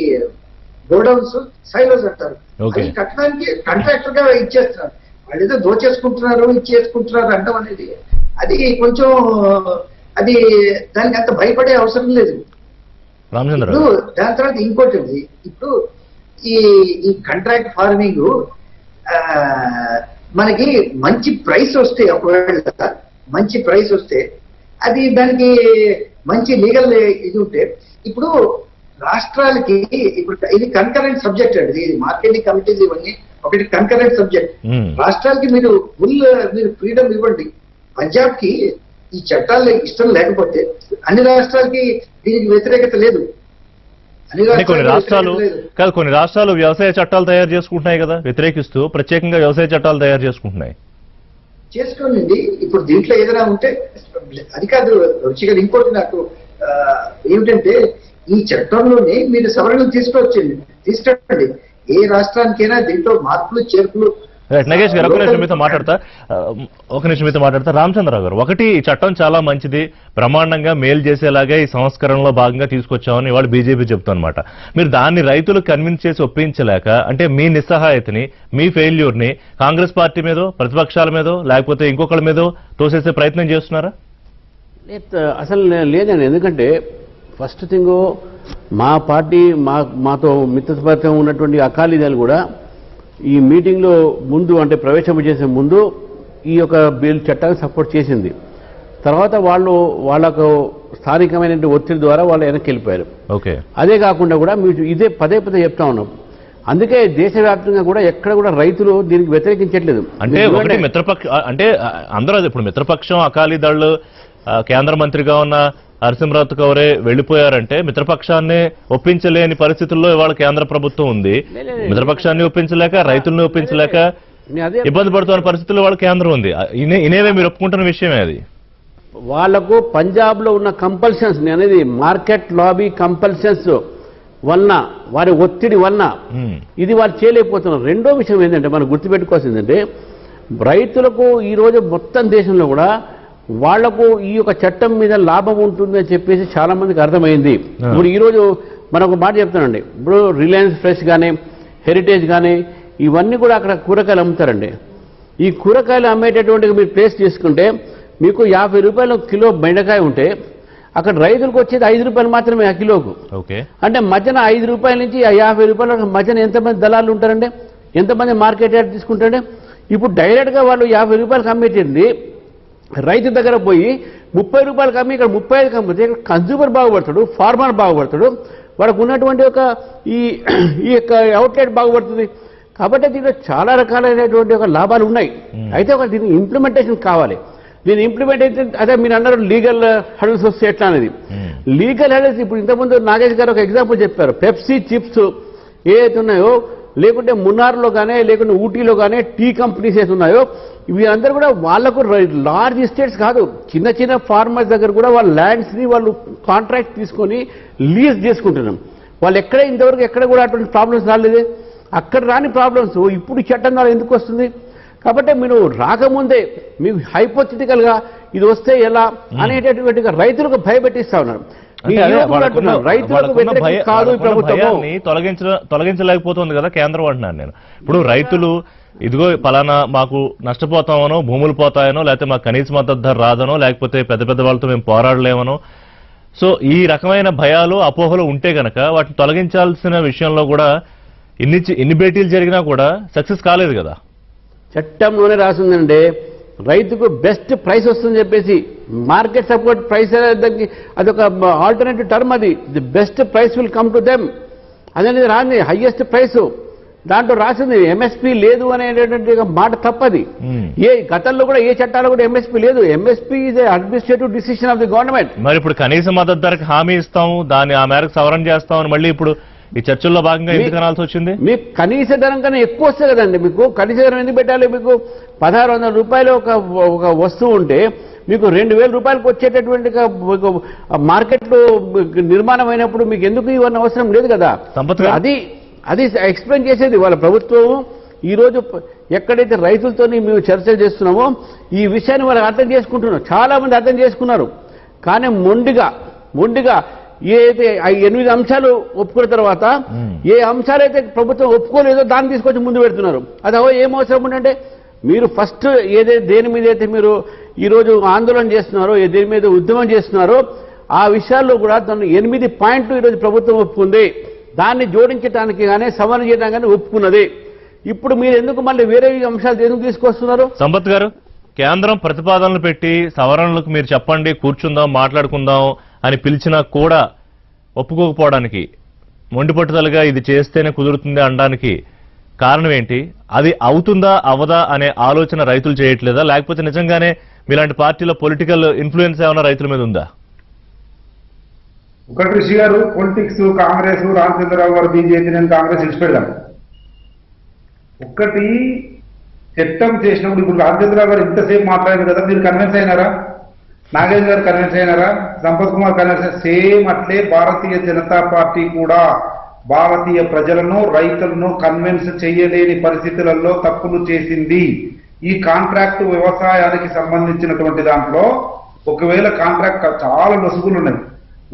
గోడౌన్స్ సైలోస్ అంటారు. అది కట్టడానికి కాంట్రాక్టర్ గా ఇచ్చేస్తున్నారు. వాళ్ళు ఏదో దోచేసుకుంటున్నారు ఇచ్చేసుకుంటున్నారు అంటాం అనేది అది కొంచెం అది దానికి అంత భయపడే అవసరం లేదు. ఇప్పుడు దాని తర్వాత ఇంకోటి ఉంది. ఇప్పుడు ఈ కాంట్రాక్ట్ ఫార్మింగ్ మనకి మంచి ప్రైస్ వస్తే, ఒకవేళ మంచి ప్రైస్ వస్తే అది దానికి మంచి లీగల్ ఇది ఉంటే, ఇప్పుడు రాష్ట్రాలకి ఇప్పుడు ఇది కన్కరెంట్ సబ్జెక్ట్ అండి. ఇది మార్కెటింగ్ కమిటీస్ ఇవన్నీ ఒకటి కన్కరెంట్ సబ్జెక్ట్. రాష్ట్రాలకి మీరు మీరు ఫ్రీడమ్ ఇవ్వండి. పంజాబ్ కి ఈ చట్టాలు ఇష్టం లేకపోతే అన్ని రాష్ట్రాలకి దీనికి వ్యతిరేకత లేదు. కొన్ని రాష్ట్రాలు వ్యవసాయ చట్టాలు తయారు చేసుకుంటున్నాయి కదా, వ్యతిరేకిస్తూ ప్రత్యేకంగా వ్యవసాయ చట్టాలు తయారు చేసుకుంటున్నాయి. చేసుకోండి. ఇప్పుడు దీంట్లో ఏదైనా ఉంటే అది కాదు రుచిగా. ఇంకోటి నాకు ఏమిటంటే ఈ చట్టంలోనే మీరు సవరణలు తీసుకురండి. ఏ రాష్ట్రానికైనా దీంట్లో మార్పులు చేర్పులు. నగేష్ గారు ఒక నిమిషం మీతో మాట్లాడతా. రామచంద్రరావు గారు, ఒకటి ఈ చట్టం చాలా మంచిది, బ్రహ్మాండంగా మేలు చేసేలాగా ఈ సంస్కరణలో భాగంగా తీసుకొచ్చామని ఇవాళ బీజేపీ చెప్తున్నమాట. మీరు దాన్ని రైతులు కన్విన్స్ చేసి ఒప్పించలేక, అంటే మీ నిస్సహాయతని, మీ ఫెయిల్యూర్ ని కాంగ్రెస్ పార్టీ మీదో, ప్రతిపక్షాల మీదో, లేకపోతే ఇంకొకరి మీదో తోసేసే ప్రయత్నం చేస్తున్నారా? అసలు లేదండి. ఎందుకంటే ఫస్ట్ థింగ్ మా పార్టీ మాతో మిత్రపరిచయం ఉన్నటువంటి అకాలీదళ్ కూడా ఈ మీటింగ్లో ముందు, అంటే ప్రవేశం చేసే ముందు ఈ యొక్క బిల్ చట్టాన్ని సపోర్ట్ చేసింది. తర్వాత వాళ్ళకు స్థానికమైన ఒత్తిడి ద్వారా వాళ్ళు వెనక్కి వెళ్ళిపోయారు. ఓకే. అదే కాకుండా కూడా మీరు ఇదే పదే చెప్తా ఉన్నాం. అందుకే దేశవ్యాప్తంగా కూడా ఎక్కడ కూడా రైతులు దీనికి వ్యతిరేకించట్లేదు. అంటే ఒకటి అంటే అందరూ ఇప్పుడు మిత్రపక్షం అకాలీదళ్ కేంద్ర మంత్రిగా ఉన్న హర్సిమ్రత్ కౌరే వెళ్లిపోయారంటే మిత్రపక్షాన్ని ఒప్పించలేని పరిస్థితుల్లో ఇవాళ కేంద్ర ప్రభుత్వం ఉంది. మిత్రపక్షాన్ని ఒప్పించలేక, రైతుల్ని ఒప్పించలేక ఇబ్బంది పడుతున్న పరిస్థితుల్లో వాళ్ళ కేంద్రం ఉంది. ఇనేవే మీరు ఒప్పుకుంటున్న విషయమే. అది వాళ్లకు పంజాబ్ లో ఉన్న కంపల్షన్స్ అనేది మార్కెట్ లాబీ కంపల్షన్స్ వలన, వారి ఒత్తిడి వలన ఇది వాళ్ళు చేయలేకపోతున్నారు. రెండో విషయం ఏంటంటే మనం గుర్తుపెట్టుకోవాల్సింది ఏంటంటే రైతులకు ఈ రోజు మొత్తం దేశంలో కూడా వాళ్లకు ఈ యొక్క చట్టం మీద లాభం ఉంటుందని చెప్పేసి చాలా మందికి అర్థమైంది. ఇప్పుడు ఈ రోజు మనకు మాట చెప్తానండి. ఇప్పుడు రిలయన్స్ ఫ్రెష్ కానీ, హెరిటేజ్ కానీ ఇవన్నీ కూడా అక్కడ కూరగాయలు అమ్ముతారండి. ఈ కూరగాయలు అమ్మేటటువంటి మీరు ప్లేస్ తీసుకుంటే మీకు 50 రూపాయలు కిలో బెండకాయ ఉంటే అక్కడ రైతులకు వచ్చేది 5 రూపాయలు మాత్రమే ఆ కిలోకు. అంటే మధ్యన 5 రూపాయల నుంచి 50 రూపాయల మధ్యన ఎంతమంది దళాలు ఉంటారండి? ఎంతమంది మార్కెట్ యార్డ్ తీసుకుంటారండి? ఇప్పుడు డైరెక్ట్గా వాళ్ళు 50 రూపాయలకు అమ్మేటండి రైతు దగ్గర పోయి 30 రూపాయలకు అమ్మి ఇక్కడ 35కి అమ్మితే కన్జ్యూమర్ బాగుపడతాడు, ఫార్మర్ బాగుపడతాడు, వాళ్ళకు ఉన్నటువంటి ఈ యొక్క అవుట్లెట్ బాగుపడుతుంది. కాబట్టి దీంట్లో చాలా రకాలైనటువంటి ఒక లాభాలు ఉన్నాయి. అయితే ఒక దీని ఇంప్లిమెంటేషన్ కావాలి. దీని ఇంప్లిమెంటేషన్ అదే మీరు అన్నారు లీగల్ హెడల్స్ వస్తే ఎట్లా అనేది. లీగల్ హెడల్స్ ఇప్పుడు ఇంతకుముందు నాగేష్ గారు ఒక ఎగ్జాంపుల్ చెప్పారు. పెప్సీ చిప్స్ ఏదైతే ఉన్నాయో, లేకుంటే మున్నార్లో కానీ, లేకుంటే ఊటీలో కానీ టీ కంపెనీస్ ఏది ఉన్నాయో, వీరందరూ కూడా వాళ్లకు లార్జ్ ఎస్టేట్స్ కాదు, చిన్న చిన్న ఫార్మర్స్ దగ్గర కూడా వాళ్ళ ల్యాండ్స్ని వాళ్ళు కాంట్రాక్ట్ తీసుకొని లీజ్ చేసుకుంటున్నాం. వాళ్ళు ఇంతవరకు ఎక్కడ కూడా అటువంటి ప్రాబ్లమ్స్ రాలేదు. అక్కడ రాని ప్రాబ్లమ్స్ ఇప్పుడు చట్టం ద్వారా ఎందుకు వస్తుంది? కాబట్టి మీరు రాకముందే మీకు హైపోథెటికల్గా ఇది వస్తే ఎలా అనేటటువంటిగా రైతులకు భయపెట్టిస్తా ఉన్నారు. అంటే అదే వాళ్ళకున్న రైతులకు వ్యతిరేకం కాదు ఈ ప్రభుత్వము. భయాన్ని తొలగించలేకపోతుంది కదా కేంద్రం అంటున్నాను నేను. ఇప్పుడు రైతులు ఇదిగో పలానా మాకు నష్టపోతామనో, భూములు పోతాయనో, లేకపోతే మాకు కనీస మద్దతు ధర రాదనో, లేకపోతే పెద్ద పెద్ద వాళ్ళతో మేము పోరాడలేమనో, సో ఈ రకమైన భయాలు అపోహలు ఉంటే గనక వాటిని తొలగించాల్సిన విషయంలో కూడా ఎన్ని భేటీలు జరిగినా కూడా సక్సెస్ కాలేదు కదా. చట్టంలోనే రాసిందండి, రైతుకు బెస్ట్ ప్రైస్ వస్తుందని చెప్పేసి. మార్కెట్ సపోర్ట్ ప్రైస్ అదొక ఆల్టర్నేటివ్ టర్మ్, అది the best price will come to them అనేది రాంది, హైయెస్ట్ ప్రైస్. దాంట్లో రాసింది ఎంఎస్పీ లేదు అనేటువంటి మాట తప్పది. ఏ గతంలో కూడా ఏ చట్టాలు కూడా ఎంఎస్పీ లేదు. MSP is administrative decision of the government. మరి ఇప్పుడు కనీస మద్దతు ధరకు హామీ ఇస్తాము, దాన్ని ఆ మేరకు సవరణ చేస్తామని మళ్ళీ ఇప్పుడు ఈ చర్చల్లో భాగంగా ఎందుకు అనాల్సి వచ్చింది? మీకు కనీస ధరం కన్నా ఎక్కువ వస్తుంది కదండి. మీకు కనీస ధరం ఎందుకు పెట్టాలి? మీకు 1600 రూపాయలు ఒక వస్తువు ఉంటే మీకు 2000 రూపాయలకు వచ్చేటటువంటి మార్కెట్లో నిర్మాణం అయినప్పుడు మీకు ఎందుకు ఇవన్నీ అవసరం లేదు కదా. అది ఎక్స్ప్లెయిన్ చేసేది వాళ్ళ ప్రభుత్వం. ఈరోజు ఎక్కడైతే రైతులతో మేము చర్చలు చేస్తున్నామో ఈ విషయాన్ని వాళ్ళు అర్థం చేసుకుంటున్నారు. చాలా మంది అర్థం చేసుకున్నారు. కానీ మొండిగా ఏదైతే 8 అంశాలు ఒప్పుకున్న తర్వాత ఏ అంశాలైతే ప్రభుత్వం ఒప్పుకోలేదో దాన్ని తీసుకొచ్చి ముందు పెడుతున్నారు. అది ఏం అవసరం ఉందంటే, మీరు ఫస్ట్ దేని మీద అయితే మీరు ఈరోజు ఆందోళన చేస్తున్నారో, దేని మీద ఉద్యమం చేస్తున్నారో ఆ విషయాల్లో కూడా దాన్ని 8 పాయింట్లు ఈరోజు ప్రభుత్వం ఒప్పుకుంది. దాన్ని జోడించడానికి కానీ సవరణ చేయడానికి కానీ ఒప్పుకున్నది. ఇప్పుడు మీరు ఎందుకు మళ్ళీ వేరే అంశాలు ఎందుకు తీసుకొస్తున్నారు? సంపత్ గారు, కేంద్రం ప్రతిపాదనలు పెట్టి సవరణలకు మీరు చెప్పండి, కూర్చుందాం, మాట్లాడుకుందాం అని పిలిచినా కూడా ఒప్పుకోకపోవడానికి, మొండి పట్టుదలగా ఇది చేస్తేనే కుదురుతుంది అనడానికి కారణం ఏంటి? అది అవుతుందా అవదా అనే ఆలోచన రైతులు చేయట్లేదా, లేకపోతే నిజంగానే మీలాంటి పార్టీలో పొలిటికల్ ఇన్ఫ్లుయెన్స్ ఏమైనా రైతుల మీద ఉందా? ఒకటి ఋషి గారు, పొలిటిక్స్, కాంగ్రెస్, రామచంద్రరావు గారు బీజేపీ, నేను కాంగ్రెస్ ఇచ్చిపెడదాం. ఒక్కటి చట్టం చేసినప్పుడు ఇప్పుడు రామచంద్రరావు గారు ఇంతసేపు మాట్లాడారు కదా, మీరు కన్విన్స్ అయినారా? నాగేంద్ర గారు కన్విన్స్ అయినారా? సంపత్ కుమార్ కన్విన్స్? సేమ్ అట్లే భారతీయ జనతా పార్టీ కూడా భారతీయ ప్రజలను, రైతులను కన్విన్స్ చేయలేని పరిస్థితులలో తప్పులు చేసింది. ఈ కాంట్రాక్ట్ వ్యవసాయానికి సంబంధించినటువంటి దాంట్లో ఒకవేళ కాంట్రాక్ట్ చాలా లొసుగులు ఉన్నాయి.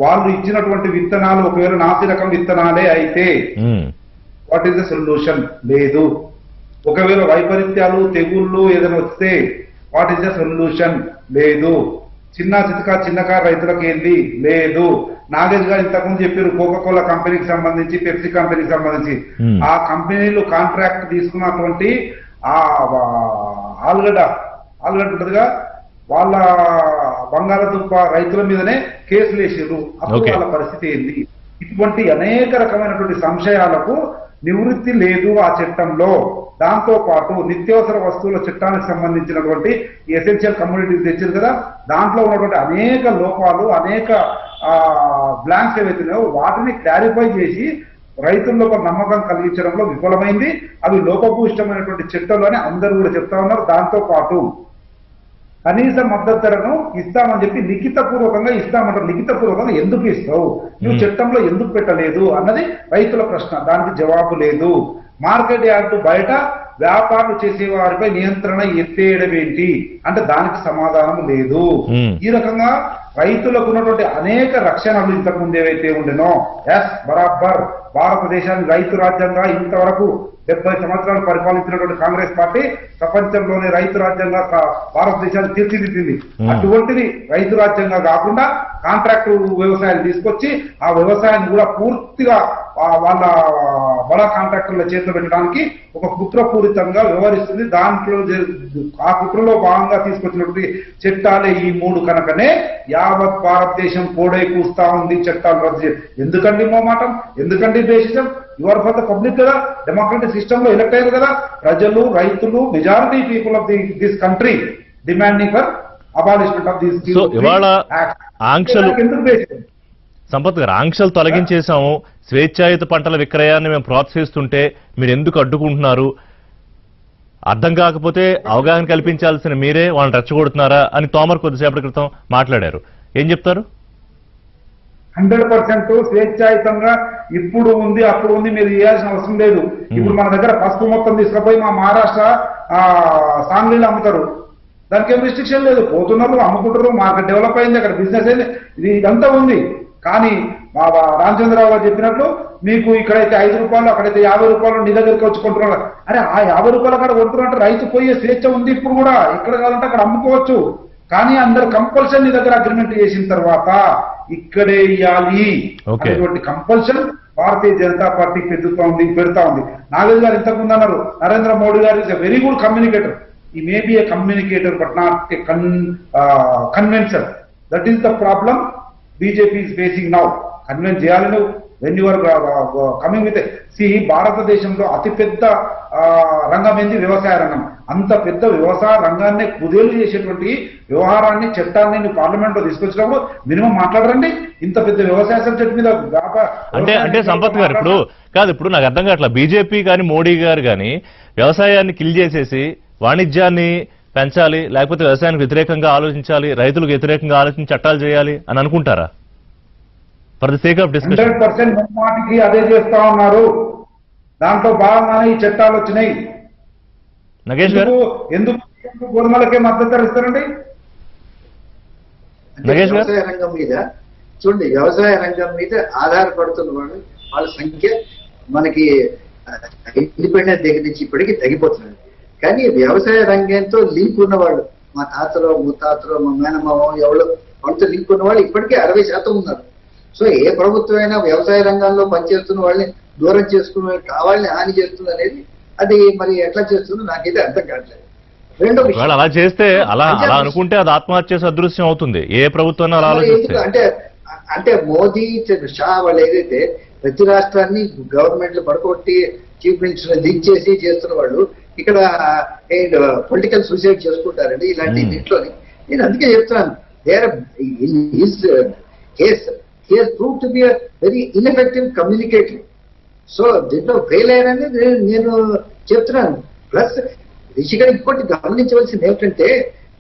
వాళ్ళు ఇచ్చినటువంటి విత్తనాలు ఒకవేళ నాసి రకం విత్తనాలే అయితే వాట్ ఈస్ ద సొల్యూషన్? లేదు. ఒకవేళ వైపరీత్యాలు, తెగుళ్ళు ఏదైనా వస్తే వాట్ ఈస్ ద సొల్యూషన్? లేదు. చిన్నకారు రైతులకు ఏంది? లేదు. నాగేష్ గారు ఇంతకుముందు చెప్పారు, కోకాకోలా కంపెనీకి సంబంధించి, పెప్సీ కంపెనీకి సంబంధించి ఆ కంపెనీలు కాంట్రాక్ట్ తీసుకున్నటువంటి ఆ ఆలుగడ్డ ఉంటుందిగా, వాళ్ళ బంగాళదుంప రైతుల మీదనే కేసులు వేసారు. అప్పుడు వాళ్ళ పరిస్థితి ఏంది? ఇటువంటి అనేక రకమైనటువంటి సంశయాలకు నివృత్తి లేదు ఆ చట్టంలో. దాంతో పాటు నిత్యావసర వస్తువుల చట్టానికి సంబంధించినటువంటి ఎసెన్షియల్ కమ్యూనిటీస్ తెచ్చారు కదా, దాంట్లో ఉన్నటువంటి అనేక లోపాలు, అనేక బ్లాంక్స్ ఏవైతున్నాయో వాటిని క్లారిఫై చేసి రైతుల్లో ఒక నమ్మకం కలిగించడంలో విఫలమైంది. అవి లోపభూయిష్టమైనటువంటి చట్టంలోనే అందరూ కూడా చెప్తా ఉన్నారు. దాంతో పాటు కనీస మద్దతు ధరను ఇస్తామని చెప్పి లిఖితపూర్వకంగా ఇస్తామంటారు. లిఖితపూర్వకంగా ఎందుకు ఇస్తావు? నువ్వు చట్టంలో ఎందుకు పెట్టలేదు అన్నది రైతుల ప్రశ్న. దానికి జవాబు లేదు. మార్కెట్ యార్డు బయట వ్యాపారాలు చేసే వారిపై నియంత్రణ ఎత్తేయడం ఏంటి అంటే దానికి సమాధానం లేదు. ఈ రకంగా రైతులకు ఉన్నటువంటి అనేక రక్షణలు ఇంతకు ముందు ఏవైతే ఉండేనో, బరాబర్ భారతదేశాన్ని రైతు రాజ్యంగా ఇంతవరకు 70 సంవత్సరాలు పరిపాలించినటువంటి కాంగ్రెస్ పార్టీ ప్రపంచంలోనే రైతు రాజ్యంగా భారతదేశాన్ని తీర్చిదిద్దింది. అటువంటిది రైతు రాజ్యంగా కాకుండా కాంట్రాక్టు వ్యవసాయాన్ని తీసుకొచ్చి ఆ వ్యవసాయాన్ని కూడా పూర్తిగా వాళ్ళ బడా కాంట్రాక్టర్ల చేతిలో పెట్టడానికి ఒక కుట్రపూరితంగా వ్యవహరిస్తుంది. దాంట్లో ఆ కుట్రలో భాగంగా తీసుకొచ్చినటువంటి చట్టాలే ఈ 3 కనుకనే యావత్ భారతదేశం కోడై కూస్తా ఉంది. చట్టాలు రద్దు చేయాలి. ఎందుకండి మోమాటం? ఎందుకండి దేశం? యువర్ ఫర్ ద పబ్లిక్ కదా, డెమోక్రటిక్ సిస్టమ్ లో ఎలక్ట్ అయ్యారు కదా ప్రజలు, రైతులు, majority people of this country demanding for abolishment of this. So ఇవాళ ఆంక్షలు, సంపత్ గారు, ఆంక్షలు తొలగించేశాము, స్వేచ్ఛాయుత పంటల విక్రయాన్ని మేము ప్రోత్సహిస్తుంటే మీరు ఎందుకు అడ్డుకుంటున్నారు? అర్థం కాకపోతే అవగాహన కల్పించాల్సిన మీరే వాళ్ళని రెచ్చగొడుతున్నారా అని తోమర్ కొద్దిసేపటి క్రితం మాట్లాడారు. ఏం చెప్తారు? 100% స్వేచ్ఛాయుతంగా ఇప్పుడు ఉంది, అప్పుడు ఉంది, మీరు చేయాల్సిన అవసరం లేదు. ఇప్పుడు మన దగ్గర పసుపు మొత్తం తీసుకుపోయి మా మహారాష్ట్ర సాంగ్లీలు అమ్ముతారు. దానికి ఏం రిస్ట్రిక్షన్ లేదు. పోతున్నారు, అమ్ముకుంటారు, మార్కెట్ డెవలప్ అయింది, అక్కడ బిజినెస్ అయింది. ఇదంతా ఉంది. కానీ మా రామచంద్రరావు గారు చెప్పినట్లు మీకు ఇక్కడైతే 5 రూపాయలు అక్కడైతే 50 రూపాయలు నీ దగ్గరికి వచ్చి కొంటున్నారు. అరే ఆ 50 రూపాయలు అక్కడ కొంటున్నట్టు రైతు పోయే స్వేచ్ఛ ఉంది. ఇప్పుడు కూడా ఎక్కడ కావాలంటే అక్కడ అమ్ముకోవచ్చు. కానీ అందరు కంపల్సరీ నీ దగ్గర అగ్రిమెంట్ చేసిన తర్వాత ఇక్కడే ఇవ్వాలి అనేటువంటి కంపల్షన్ భారతీయ జనతా పార్టీ పెడతా ఉంది. నాగేష్ గారు ఇంతకుముందు అన్నారు నరేంద్ర మోడీ గారు is a very good communicator. He may be a communicator but not a convincer. That is the problem BJP is facing now. Convince చేయాలి నువ్వు వెన్ యువర్ కమింగ్ విత్ భారతదేశంలో అతిపెద్ద రంగం ఏంది వ్యవసాయ రంగం. అంత పెద్ద వ్యవసాయ రంగాన్ని కుదేలు చేసేటువంటి వ్యవహారాన్ని చట్టాన్ని నువ్వు పార్లమెంట్ లో తీసుకొచ్చినప్పుడు మినిమం మాట్లాడరండి. ఇంత పెద్ద వ్యవసాయ సబ్జెక్ట్ మీద అంటే సంపత్ గారు ఇప్పుడు నాకు అర్థం కావట్లేదు. బీజేపీ కానీ మోడీ గారు కానీ వ్యవసాయాన్ని కిల్ చేసేసి వాణిజ్యాన్ని పెంచాలి, లేకపోతే వ్యవసాయానికి వ్యతిరేకంగా ఆలోచించాలి, రైతులకు వ్యతిరేకంగా ఆలోచించి చట్టాలు చేయాలి అని అనుకుంటారా? For the sake of discussion 100% మాటికి అదే చేస్తా ఉన్నారు. దాంట్లో భాగంగానే ఈ చట్టాలు వచ్చినాయి. నగేష్ గారు ఎందుకు గోధుమలకే మద్దతు ధర ఇస్తారండి? వ్యవసాయ రంగం మీద చూడండి, వ్యవసాయ రంగం మీద ఆధారపడుతున్న వాళ్ళ సంఖ్య మనకి ఇండిపెండెన్స్ దగ్గర నుంచి ఇప్పటికీ తగ్గిపోతున్నారు. కానీ వ్యవసాయ రంగంతో లింక్ ఉన్నవాళ్ళు, మా తాతలో ముత్తాతలో మా మేనమామో ఎవరో వాళ్ళతో లింక్ ఉన్న వాళ్ళు ఇప్పటికీ 60% ఉన్నారు. సో ఏ ప్రభుత్వం అయినా వ్యవసాయ రంగంలో పనిచేస్తున్న వాళ్ళని దూరం చేసుకున్న కావాలని హాని చేస్తుంది అనేది అది మరి ఎట్లా చేస్తుందో నాకైతే అర్థం కావట్లేదు. రెండో విషయం, అలా చేస్తే అలా అనుకుంటే అది ఆత్మహత్య సదృశ్యం అవుతుంది. ఏ ప్రభుత్వం అలా ఆలోచిస్తే అంటే మోదీ షా వాళ్ళు ఏదైతే ప్రతి రాష్ట్రాన్ని గవర్నమెంట్లు పడగొట్టి చీఫ్ మినిస్టర్ లీక్ చేసి చేస్తున్న వాళ్ళు ఇక్కడ పొలిటికల్ సూసైడ్ చేసుకుంటారండి ఇలాంటి దీంట్లోని. నేను అందుకే చెప్తున్నాను, he has proved to be a very ineffective communicator. So దీంట్లో ఫెయిల్ అయ్యారని నేను చెప్తున్నాను. ప్లస్ రిషిగా ఇంకోటి గమనించవలసింది ఏమిటంటే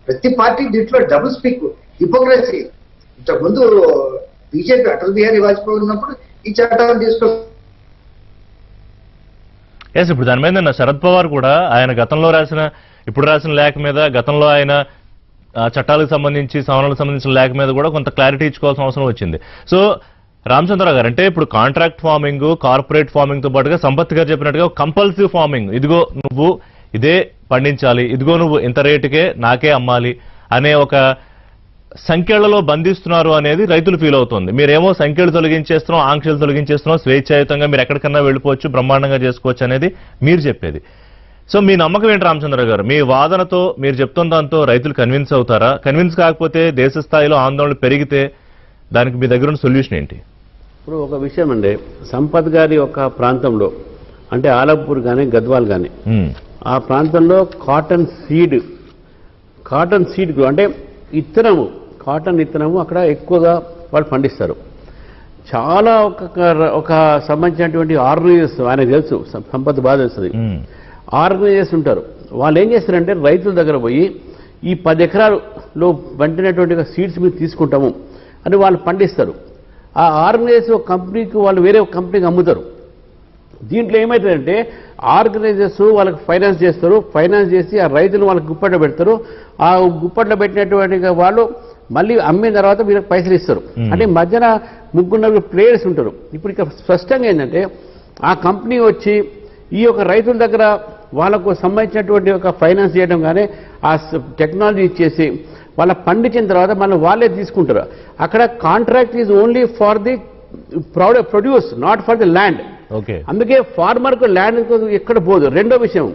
ప్రతి పార్టీ దీంట్లో డబుల్ స్పీక్, హిపోక్రసీ. ఇంతకుముందు బీజేపీ అటల్ బిహారీ వాజ్పేయి ఉన్నప్పుడు ఈ చట్టాలను ఇప్పుడు దాని మీద శరద్ పవార్ కూడా ఆయన గతంలో ఇప్పుడు రాసిన లేఖ మీద, గతంలో ఆయన చట్టాలకు సంబంధించి సవరణలకు సంబంధించిన లేఖ మీద కూడా కొంత క్లారిటీ ఇచ్చుకోవాల్సిన అవసరం వచ్చింది. సో రామచంద్రరావు గారు, అంటే ఇప్పుడు కాంట్రాక్ట్ ఫార్మింగ్, కార్పొరేట్ ఫార్మింగ్ తో పాటుగా సంపత్ గారు చెప్పినట్టుగా కంపల్సివ్ ఫార్మింగ్, ఇదిగో నువ్వు ఇదే పండించాలి, ఇదిగో నువ్వు ఇంత రేటుకే నాకే అమ్మాలి అనే ఒక సంఖ్యలలో బంధిస్తున్నారు అనేది రైతులు ఫీల్ అవుతుంది. మీరేమో సంఖ్యలు తొలగించేస్తున్నాం, ఆంక్షలు తొలగించేస్తున్నాం, స్వేచ్ఛాయుతంగా మీరు ఎక్కడికన్నా వెళ్ళిపోవచ్చు, బ్రహ్మాండంగా చేసుకోవచ్చు అనేది మీరు చెప్పేది. సో మీ నమ్మకం ఏంటి రామచంద్ర గారు? మీ వాదనతో మీరు చెప్తున్న దాంతో రైతులు కన్విన్స్ అవుతారా? కన్విన్స్ కాకపోతే దేశ స్థాయిలో ఆందోళన పెరిగితే దానికి మీ దగ్గర ఉన్న సొల్యూషన్ ఏంటి? ఇప్పుడు ఒక విషయం అండి, సంపత్ గారి ఒక ప్రాంతంలో అంటే ఆలపూర్ కానీ గద్వాల్ కానీ ఆ ప్రాంతంలో కాటన్ సీడ్ అంటే ఇత్తనము, కాటన్ ఇత్తనము అక్కడ ఎక్కువగా వాళ్ళు పండిస్తారు. చాలా ఒక సంబంధించినటువంటి ఆర్గనైజర్స్ ఆయనకు తెలుసు, సంపత్ బాగా తెలుస్తుంది, ఆర్గనైజర్స్ ఉంటారు. వాళ్ళు ఏం చేస్తారంటే రైతుల దగ్గర పోయి ఈ 10 ఎకరాలలో పండినటువంటి సీడ్స్ మీరు తీసుకుంటాము అని వాళ్ళు పండిస్తారు. ఆ ఆర్గనైజర్స్ ఒక కంపెనీకి వాళ్ళు వేరే ఒక కంపెనీకి అమ్ముతారు. దీంట్లో ఏమవుతుందంటే ఆర్గనైజర్స్ వాళ్ళకి ఫైనాన్స్ చేస్తారు, ఫైనాన్స్ చేసి ఆ రైతులు వాళ్ళకి గుప్పట్లో పెడతారు. ఆ గుప్పట్లో పెట్టినటువంటి వాళ్ళు మళ్ళీ అమ్మిన తర్వాత వీళ్ళకి పైసలు ఇస్తారు. అంటే మధ్యన 3-4 ప్లేయర్స్ ఉంటారు. ఇప్పుడు ఇక్కడ స్పష్టంగా ఏంటంటే ఆ కంపెనీ వచ్చి ఈ యొక్క రైతుల దగ్గర వాళ్ళకు సంబంధించినటువంటి ఒక ఫైనాన్స్ చేయడం కానీ ఆ టెక్నాలజీ ఇచ్చేసి వాళ్ళ పండించిన తర్వాత మళ్ళీ వాళ్ళే తీసుకుంటారు. అక్కడ contract is only for the produce, not for the land. అందుకే ఫార్మర్కు ల్యాండ్ ఎక్కడ పోదు. రెండో విషయం,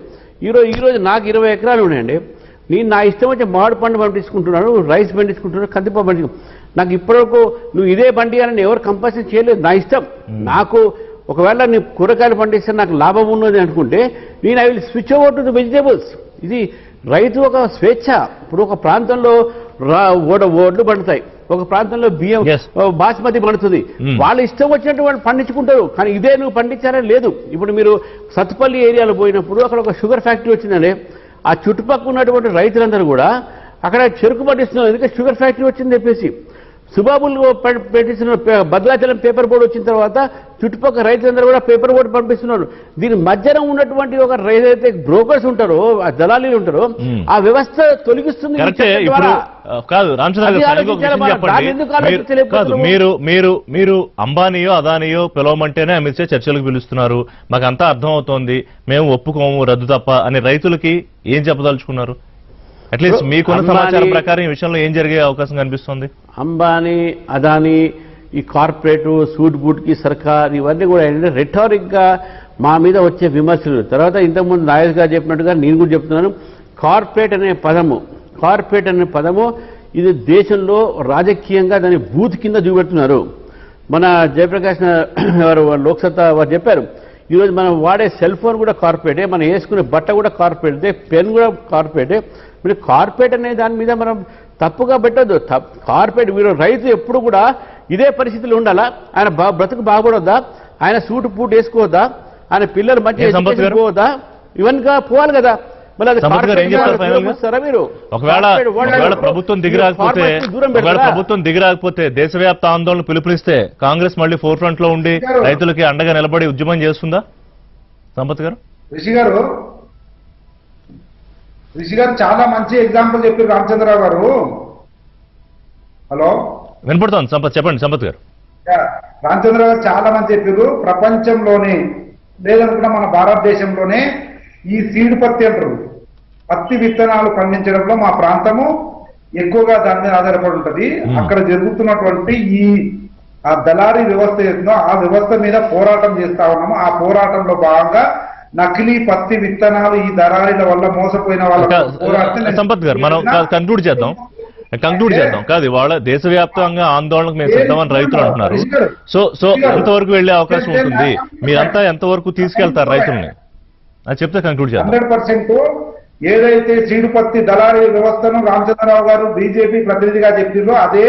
ఈరోజు నాకు 20 ఎకరాలు ఉన్నాయండి. నేను నా ఇష్టం వచ్చి మామిడి పండు పండించుకుంటున్నాను, రైస్ పండించుకుంటున్నాను, కందిపప్పు పండించుకుంటున్నాను. నాకు ఇప్పటివరకు నువ్వు ఇదే పండియాలని ఎవరు కంపల్సరీ చేయలేదు, నా ఇష్టం. నాకు ఒకవేళ నీ కూరగాయలు పండిస్తే నాకు లాభం ఉన్నది అనుకుంటే నేను I will switch over to the vegetables. ఇది రైతు ఒక స్వేచ్ఛ. ఇప్పుడు ఒక ప్రాంతంలో ఓడ్లు పండుతాయి, ఒక ప్రాంతంలో బియ్యం బాస్మతి పండుతుంది. వాళ్ళు ఇష్టం వచ్చినట్టు వాళ్ళు పండించుకుంటారు. కానీ ఇదే నువ్వు పండించారని లేదు. ఇప్పుడు మీరు సత్తుపల్లి ఏరియాలో పోయినప్పుడు అక్కడ ఒక షుగర్ ఫ్యాక్టరీ వచ్చిందండి. ఆ చుట్టుపక్కల ఉన్నటువంటి రైతులందరూ కూడా అక్కడ చెరుకు పండిస్తున్నారు, ఎందుకంటే షుగర్ ఫ్యాక్టరీ వచ్చిందని చెప్పేసి. సుబాబులు పెట్టిస్తున్న భద్రాచలం పేపర్ బోర్డు వచ్చిన తర్వాత చుట్టుపక్కల రైతులందరూ కూడా పేపర్ బోర్డు పంపిస్తున్నారు. దీని మధ్యన ఉన్నటువంటి ఒక ఏదైతే బ్రోకర్స్ ఉంటారో, ఆ దళాలీలు ఉంటారో, ఆ వ్యవస్థ తొలగిస్తుంది. కరెక్టే. ఇప్పుడు కాదు రామచంద్ర గారు, ఫైనల్గా ఒక విషయం చెప్పండి. కాదు మీరు అంబానీయో అదానియో పిలవమంటేనే అమిత్ షా చర్చలకు పిలుస్తున్నారు, మాకంతా అర్థం అవుతోంది, మేము ఒప్పుకోము, రద్దు తప్ప అని రైతులకి ఏం చెప్పదలుచుకున్నారు? అట్లీస్ట్ మీకున్న సమాచారం ప్రకారం ఈ విషయంలో ఏం జరిగే అవకాశం కనిపిస్తుంది? అంబానీ, అదానీ, ఈ కార్పొరేట్ సూట్ బూట్ కి సర్కార్, ఇవన్నీ కూడా ఏంటంటే రెటారిక్ గా మా మీద వచ్చే విమర్శలు. తర్వాత ఇంతకుముందు నాయక్ గారు చెప్పినట్టుగా నేను కూడా చెప్తున్నాను, కార్పొరేట్ అనే పదము ఇది దేశంలో రాజకీయంగా దాని బూత్ కింద చూపెడుతున్నారు. మన జయప్రకాష్ వారు లోక్సత్తా వారు చెప్పారు, ఈరోజు మనం వాడే సెల్ ఫోన్ కూడా కార్పొరేటే, మనం వేసుకునే బట్ట కూడా కార్పొరేటే, పెన్ కూడా కార్పొరేటే. మీరు కార్పొరేట్ అనే దాని మీద మనం తప్పుగా పెట్టద్దు. కార్పొరేట్ మీరు రైతు ఎప్పుడు కూడా ఇదే పరిస్థితులు ఉండాలా? ఆయన బ్రతుకు బాగుపడొద్దా? ఆయన సూటు పూట వేసుకోవద్దా? ఆయన పిల్లలు మంచి పోవద్దా? ఇవన్నీ పోవాలి కదా. ఒకవేళ ప్రభుత్వం దిగిరాకపోతే దేశవ్యాప్త ఆందోళన పిలుపునిస్తే కాంగ్రెస్ మళ్ళీ ఫోర్ ఫ్రంట్ లో ఉండి రైతులకి అండగా నిలబడి ఉద్యమం చేస్తుందా? సంపత్ గారు, రిషి గారు చాలా మంచి ఎగ్జాంపుల్ చెప్పారు రామచంద్రరావు గారు. హలో, వినపడుతోంది సంపత్, చెప్పండి సంపత్ గారు. రామచంద్రరావు గారు చాలా మంచి చెప్పారు. ప్రపంచంలోనే లేదనుకున్నా మన భారతదేశంలోనే ఈ సీడ్ పత్తి అంటారు, పత్తి విత్తనాలు పండించడంలో మా ప్రాంతము ఎక్కువగా దాని మీద ఆధారపడి ఉంటది. అక్కడ జరుగుతున్నటువంటి ఈ దళారీ వ్యవస్థ ఏదో ఆ వ్యవస్థ మీద పోరాటం చేస్తా ఉన్నాము. ఆ పోరాటంలో భాగంగా నకిలీ పత్తి విత్తనాలు ఈ దళారీల వల్ల మోసపోయిన వాళ్ళ సంపత్ గారు మనం కంక్లూడ్ చేద్దాం. కాదు, వాళ్ళ దేశవ్యాప్తంగా ఆందోళనకు మేము సిద్ధమని రైతులు అంటున్నారు. సో ఎంతవరకు వెళ్లే అవకాశం ఉంటుంది? మీరంతా ఎంతవరకు తీసుకెళ్తారు రైతుల్ని అది చెప్తే కంక్లూడ్ చేద్దాం. 100% ఏదైతే సీడు పత్తి దళారీ వ్యవస్థను రామచంద్రరావు గారు బీజేపీ ప్రతినిధిగా చెప్పిండ్రో అదే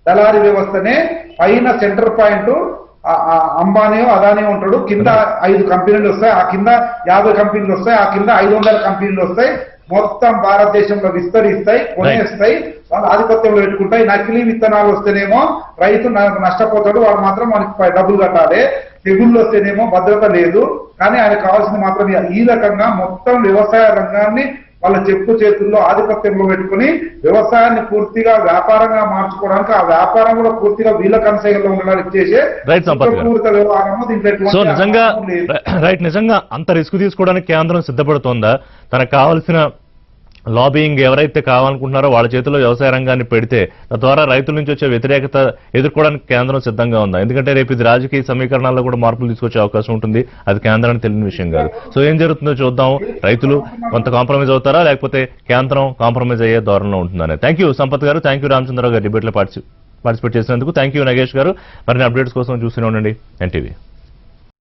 దళారీ వ్యవస్థనే పైన సెంటర్ పాయింట్ అంబానీ అదానీ ఉంటాడు, కింద 5 కంపెనీలు వస్తాయి, ఆ కింద 50 కంపెనీలు వస్తాయి, ఆ కింద 500 కంపెనీలు వస్తాయి. మొత్తం భారతదేశంలో విస్తరిస్తాయి, కొనేస్తాయి, వాళ్ళు ఆధిపత్యంలో పెట్టుకుంటాయి. నకిలీ విత్తనాలు వస్తేనేమో రైతు నష్టపోతాడు, వాడు మాత్రం మనకి డబ్బులు కట్టాలి. తెగుళ్ళు వస్తేనేమో భద్రత లేదు. కానీ ఆయనకు కావాల్సింది మాత్రం ఈ రకంగా మొత్తం వ్యవసాయ రంగాన్ని వాళ్ళ చెప్పు చేతుల్లో ఆధిపత్యంలో పెట్టుకుని వ్యవసాయాన్ని పూర్తిగా వ్యాపారంగా మార్చుకోవడానికి, ఆ వ్యాపారం కూడా పూర్తిగా వీళ్ళ కన్సైల్లో ఉండడానికి చేసే వ్యవహారము. సో నిజంగా అంత రిస్క్ తీసుకోవడానికి కేంద్రం సిద్ధపడుతోందా? తనకు కావాల్సిన లాబింగ్ ఎవరైతే కావాలనుకుంటున్నారో వాళ్ళ చేతిలో వ్యవసాయ రంగాన్ని పెడితే తద్వారా రైతుల నుంచి వచ్చే వ్యతిరేకత ఎదుర్కోవడానికి కేంద్రం సిద్ధంగా ఉందా? ఎందుకంటే రేపు ఇది రాజకీయ సమీకరణాల్లో కూడా మార్పులు తీసుకొచ్చే అవకాశం ఉంటుంది. అది కేంద్రానికి తెలియని విషయం కాదు. సో ఏం జరుగుతుందో చూద్దాం. రైతులు కొంత కాంప్రమైజ్ అవుతారా, లేకపోతే కేంద్రం కాంప్రమైజ్ అయ్యే ధోరణిలో ఉంటుందనే. థ్యాంక్ యూ సంపత్ గారు, థ్యాంక్ యూ రామచంద్రరావు గారు డిబేట్లో పార్టిసిపేట్ చేసినందుకు. థ్యాంక్ యూ నగేష్ గారు. మరిన్ని అప్డేట్స్ కోసం చూస్తూనే ఉండండి ఎన్టీవీ.